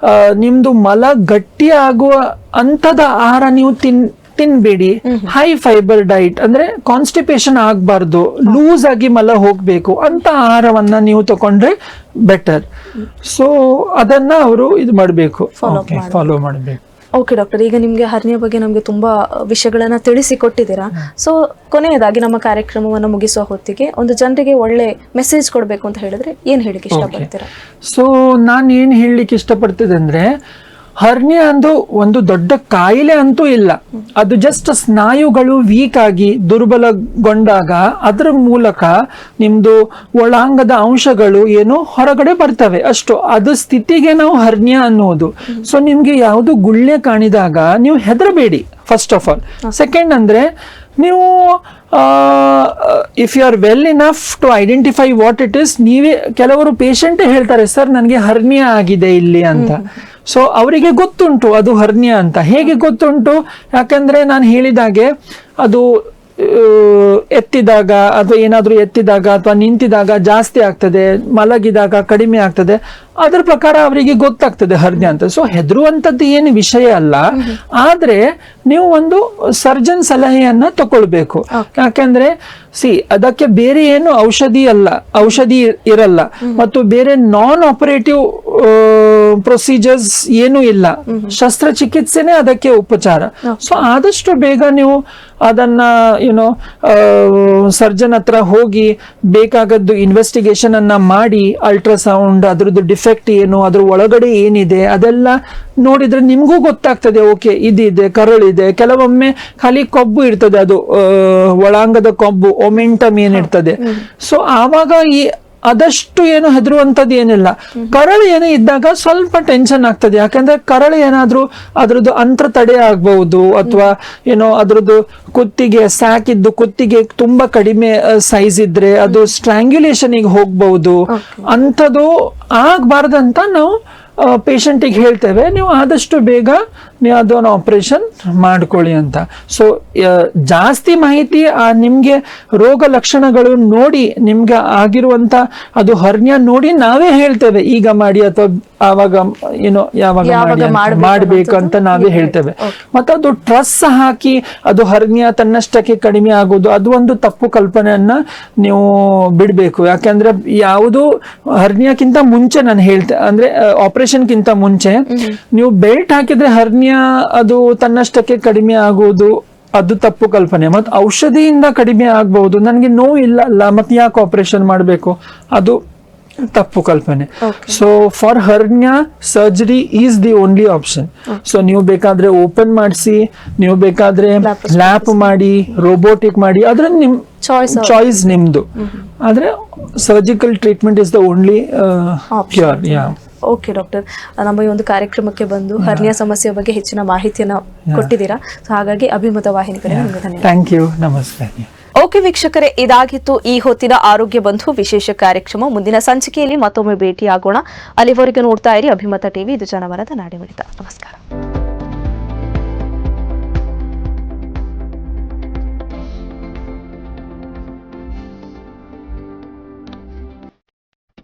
ನಿಮ್ದು ಮಲ ಗಟ್ಟಿ ಆಗುವ ಅಂಥದ ಆಹಾರ ನೀವು ತಿನ್ಬೇಡಿ, ಹೈ ಫೈಬರ್ ಡೈಟ್, ಅಂದ್ರೆ ಕಾನ್ಸ್ಟಿಪೇಷನ್ ಆಗಬಾರ್ದು, ಲೂಸ್ ಆಗಿ ಮಲ ಹೋಗ್ಬೇಕು ಅಂತ ಆಹಾರವನ್ನ ನೀವು ತಗೊಂಡ್ರೆ ಬೆಟರ್. ಸೊ ಅದನ್ನ ಅವರು ಇದು ಮಾಡಬೇಕು, ಫಾಲೋ ಮಾಡಬೇಕು. ಓಕೆ ಡಾಕ್ಟರ್, ಈಗ ನಿಮ್ಗೆ ಹರ್ನಿಯಾ ಬಗ್ಗೆ ನಮ್ಗೆ ತುಂಬಾ ವಿಷಯಗಳನ್ನ ತಿಳಿಸಿಕೊಟ್ಟಿದ್ದೀರಾ. ಸೊ ಕೊನೆಯದಾಗಿ ನಮ್ಮ ಕಾರ್ಯಕ್ರಮವನ್ನು ಮುಗಿಸುವ ಹೊತ್ತಿಗೆ ಒಂದು ಜನರಿಗೆ ಒಳ್ಳೆ ಮೆಸೇಜ್ ಕೊಡ್ಬೇಕು ಅಂತ ಹೇಳಿದ್ರೆ ಏನ್ ಹೇಳಿಕ್ಕೆ ಇಷ್ಟಪಡ್ತೀರಾ? ಸೊ ನಾನು ಏನ್ ಹೇಳಲಿಕ್ಕೆ ಇಷ್ಟಪಡ್ತಿದ್ದೆ ಅಂದ್ರೆ, ಹರ್ನಿಯಾ ಅಂದು ಒಂದು ದೊಡ್ಡ ಕಾಯಿಲೆ ಅಂತೂ ಇಲ್ಲ, ಅದು ಜಸ್ಟ್ ಸ್ನಾಯುಗಳು ವೀಕ್ ಆಗಿ ದುರ್ಬಲಗೊಂಡಾಗ ಅದರ ಮೂಲಕ ನಿಮ್ದು ಒಳಾಂಗದ ಅಂಶಗಳು ಏನು ಹೊರಗಡೆ ಬರ್ತವೆ ಅಷ್ಟು, ಅದು ಸ್ಥಿತಿಗೆ ನಾವು ಹರ್ನಿಯಾ ಅನ್ನೋದು. ಸೊ ನಿಮ್ಗೆ ಯಾವುದು ಗುಳ್ಳೆ ಕಾಣಿದಾಗ ನೀವು ಹೆದರಬೇಡಿ ಫಸ್ಟ್ ಆಫ್ ಆಲ್. ಸೆಕೆಂಡ್ ಅಂದ್ರೆ ನೀವು if you are well enough to identify what it is, ನೀವೇ ಕೆಲವರು ಪೇಷಂಟೇ ಹೇಳ್ತಾರೆ, ಸರ್ ನನಗೆ ಹರ್ನಿಯಾ ಆಗಿದೆ ಇಲ್ಲಿ ಅಂತ. ಸೊ ಅವರಿಗೆ ಗೊತ್ತುಂಟು ಅದು ಹರ್ನಿಯಾ ಅಂತ. ಹೇಗೆ ಗೊತ್ತುಂಟು? ಯಾಕಂದ್ರೆ ನಾನು ಹೇಳಿದಾಗೆ ಅದು ಎತ್ತಿದಾಗ ಅಥವಾ ಏನಾದ್ರೂ ಎತ್ತಿದಾಗ ಅಥವಾ ನಿಂತಿದಾಗ ಜಾಸ್ತಿ ಆಗ್ತದೆ, ಮಲಗಿದಾಗ ಕಡಿಮೆ ಆಗ್ತದೆ, ಅದ್ರ ಪ್ರಕಾರ ಅವರಿಗೆ ಗೊತ್ತಾಗ್ತದೆ ಹರ್ನಿಯಾ ಅಂತ. ಸೊ ಹೆದರುವಂಥದ್ದು ಏನು ವಿಷಯ ಅಲ್ಲ, ಆದ್ರೆ ನೀವು ಒಂದು ಸರ್ಜನ್ ಸಲಹೆಯನ್ನ ತಗೊಳ್ಬೇಕು. ಯಾಕಂದ್ರೆ ಅದಕ್ಕೆ ಬೇರೆ ಏನು ಔಷಧಿ ಇರಲ್ಲ, ಮತ್ತು ಬೇರೆ ನಾನ್ ಆಪರೇಟಿವ್ ಪ್ರೊಸೀಜರ್ಸ್ ಏನೂ ಇಲ್ಲ, ಶಸ್ತ್ರಚಿಕಿತ್ಸೆನೇ ಅದಕ್ಕೆ ಉಪಚಾರ. ಸೊ ಆದಷ್ಟು ಬೇಗ ನೀವು ಅದನ್ನ ಸರ್ಜನ್ ಹತ್ರ ಹೋಗಿ ಬೇಕಾಗದ್ದು ಇನ್ವೆಸ್ಟಿಗೇಷನ್ ಅನ್ನ ಮಾಡಿ, ಅಲ್ಟ್ರಾಸೌಂಡ್, ಅದ್ರದ್ದು ಡಿಫೆಕ್ಟ್ ಏನು, ಅದ್ರ ಒಳಗಡೆ ಏನಿದೆ ಅದೆಲ್ಲ ನೋಡಿದ್ರೆ ನಿಮ್ಗೂ ಗೊತ್ತಾಗ್ತದೆ. ಓಕೆ, ಇದಿದೆ, ಕರಳಿದೆ, ಕೆಲವೊಮ್ಮೆ ಖಾಲಿ ಕೊಬ್ಬು ಇರ್ತದೆ, ಅದು ಒಳಾಂಗದ ಕೊಬ್ಬು, ಒಮೆಂಟಮ್ ಏನಿರ್ತದೆ. ಸೊ ಆವಾಗ ಅದಷ್ಟು ಏನು ಹೆದರುವಂಥದ್ದು ಏನಿಲ್ಲ. ಕರಳು ಏನೋ ಇದ್ದಾಗ ಸ್ವಲ್ಪ ಟೆನ್ಷನ್ ಆಗ್ತದೆ, ಯಾಕಂದ್ರೆ ಕರಳು ಏನಾದ್ರೂ ಅದ್ರದ್ದು ಅಂತ್ರ ತಡೆ ಆಗ್ಬಹುದು, ಅಥವಾ ಏನೋ ಅದ್ರದ್ದು ಕುತ್ತಿಗೆ ಸಾಕಿದ್ದು ಕುತ್ತಿಗೆ ತುಂಬಾ ಕಡಿಮೆ ಸೈಜ್ ಇದ್ರೆ ಅದು ಸ್ಟ್ರಾಂಗ್ಯುಲೇಷನ್ಗೆ ಹೋಗ್ಬಹುದು. ಅಂಥದ್ದು ಆಗ್ಬಾರ್ದಂತ ನಾವು ಪೇಷಂಟಿಗೆ ಹೇಳ್ತೇವೆ, ನೀವು ಆದಷ್ಟು ಬೇಗ ನೀವು ಅದನ್ನು ಆಪರೇಷನ್ ಮಾಡ್ಕೊಳ್ಳಿ ಅಂತ. ಸೊ ಜಾಸ್ತಿ ಮಾಹಿತಿ ನಿಮ್ಗೆ ರೋಗ ಲಕ್ಷಣಗಳು ನೋಡಿ, ನಿಮ್ಗೆ ಆಗಿರುವಂತ ಅದು ಹರ್ನಿಯಾ ನೋಡಿ ನಾವೇ ಹೇಳ್ತೇವೆ, ಈಗ ಮಾಡಿ ಅಥವಾ ಆವಾಗ ಯಾವಾಗ ಮಾಡ್ಬೇಕು ಅಂತ ನಾವೇ ಹೇಳ್ತೇವೆ. ಮತ್ತೆ ಅದು ಟ್ರಸ್ ಹಾಕಿ ಅದು ಹರ್ನಿಯಾ ತನ್ನಷ್ಟಕ್ಕೆ ಕಡಿಮೆ ಆಗೋದು, ಅದು ಒಂದು ತಪ್ಪು ಕಲ್ಪನೆಯನ್ನ ನೀವು ಬಿಡ್ಬೇಕು. ಯಾಕಂದ್ರೆ ಯಾವುದು ಹರ್ನಿಯಾಕ್ಕಿಂತ ಮುಂಚೆ ನಾನು ಹೇಳ್ತೇನೆ, ಅಂದ್ರೆ ಆಪರೇಷನ್ಗಿಂತ ಮುಂಚೆ ನೀವು ಬೆಲ್ಟ್ ಹಾಕಿದ್ರೆ ಹರ್ನಿಯಾ ಅದು ತನ್ನಷ್ಟಕ್ಕೆ ಕಡಿಮೆ ಆಗುವುದು, ಅದು ತಪ್ಪು ಕಲ್ಪನೆ. ಮತ್ತು ಔಷಧಿಯಿಂದ ಕಡಿಮೆ ಆಗಬಹುದು, ನನಗೆ ನೋವು ಇಲ್ಲ ಅಲ್ಲ ಮತ್ತೆ ಯಾಕೆ ಆಪರೇಷನ್ ಮಾಡಬೇಕು, ಅದು ತಪ್ಪು ಕಲ್ಪನೆ. So for hernia surgery is the only option. So ನೀವು ಬೇಕಾದ್ರೆ ಓಪನ್ ಮಾಡಿಸಿ, ನೀವು ಬೇಕಾದ್ರೆ ಲ್ಯಾಪ್ ಮಾಡಿ, ರೋಬೋಟಿಕ್ ಮಾಡಿ, ಅದ್ರ ನಿಮ್ ಚಾಯ್ಸ್ ನಿಮ್ದು. ಆದ್ರೆ surgical treatment is the only cure. Okay doctor, ನಮ್ಮ ಈ ಒಂದು ಕಾರ್ಯಕ್ರಮಕ್ಕೆ ಬಂದು ಹರ್ನಿಯಾ ಸಮಸ್ಯೆ ಬಗ್ಗೆ ಹೆಚ್ಚಿನ ಮಾಹಿತಿಯನ್ನ ಕೊಟ್ಟಿದ್ದೀರಾ. ಸೊ ಹಾಗಾಗಿ ಅಭಿಮತ ವಾಹಿನಿ ಕಡೆ ನಿಮಗೆ ಧನ್ಯವಾದ. ಥ್ಯಾಂಕ್ ಯು, ನಮಸ್ತೆ. ಓಕೆ ವೀಕ್ಷಕರೇ, ಇದಾಗಿತ್ತು ಈ ಹೊತ್ತಿನ ಆರೋಗ್ಯ ಬಂಧು ವಿಶೇಷ ಕಾರ್ಯಕ್ರಮ. ಮುಂದಿನ ಸಂಚಿಕೆಯಲ್ಲಿ ಮತ್ತೊಮ್ಮೆ ಭೇಟಿಯಾಗೋಣ. ಅಲ್ಲಿವರೆಗೂ ನೋಡ್ತಾ ಇರಿ ಅಭಿಮತ ಟಿವಿ. ಇದು ಜನಮನದ ನಾಡಿಮಿಡಿತ. ನಮಸ್ಕಾರ.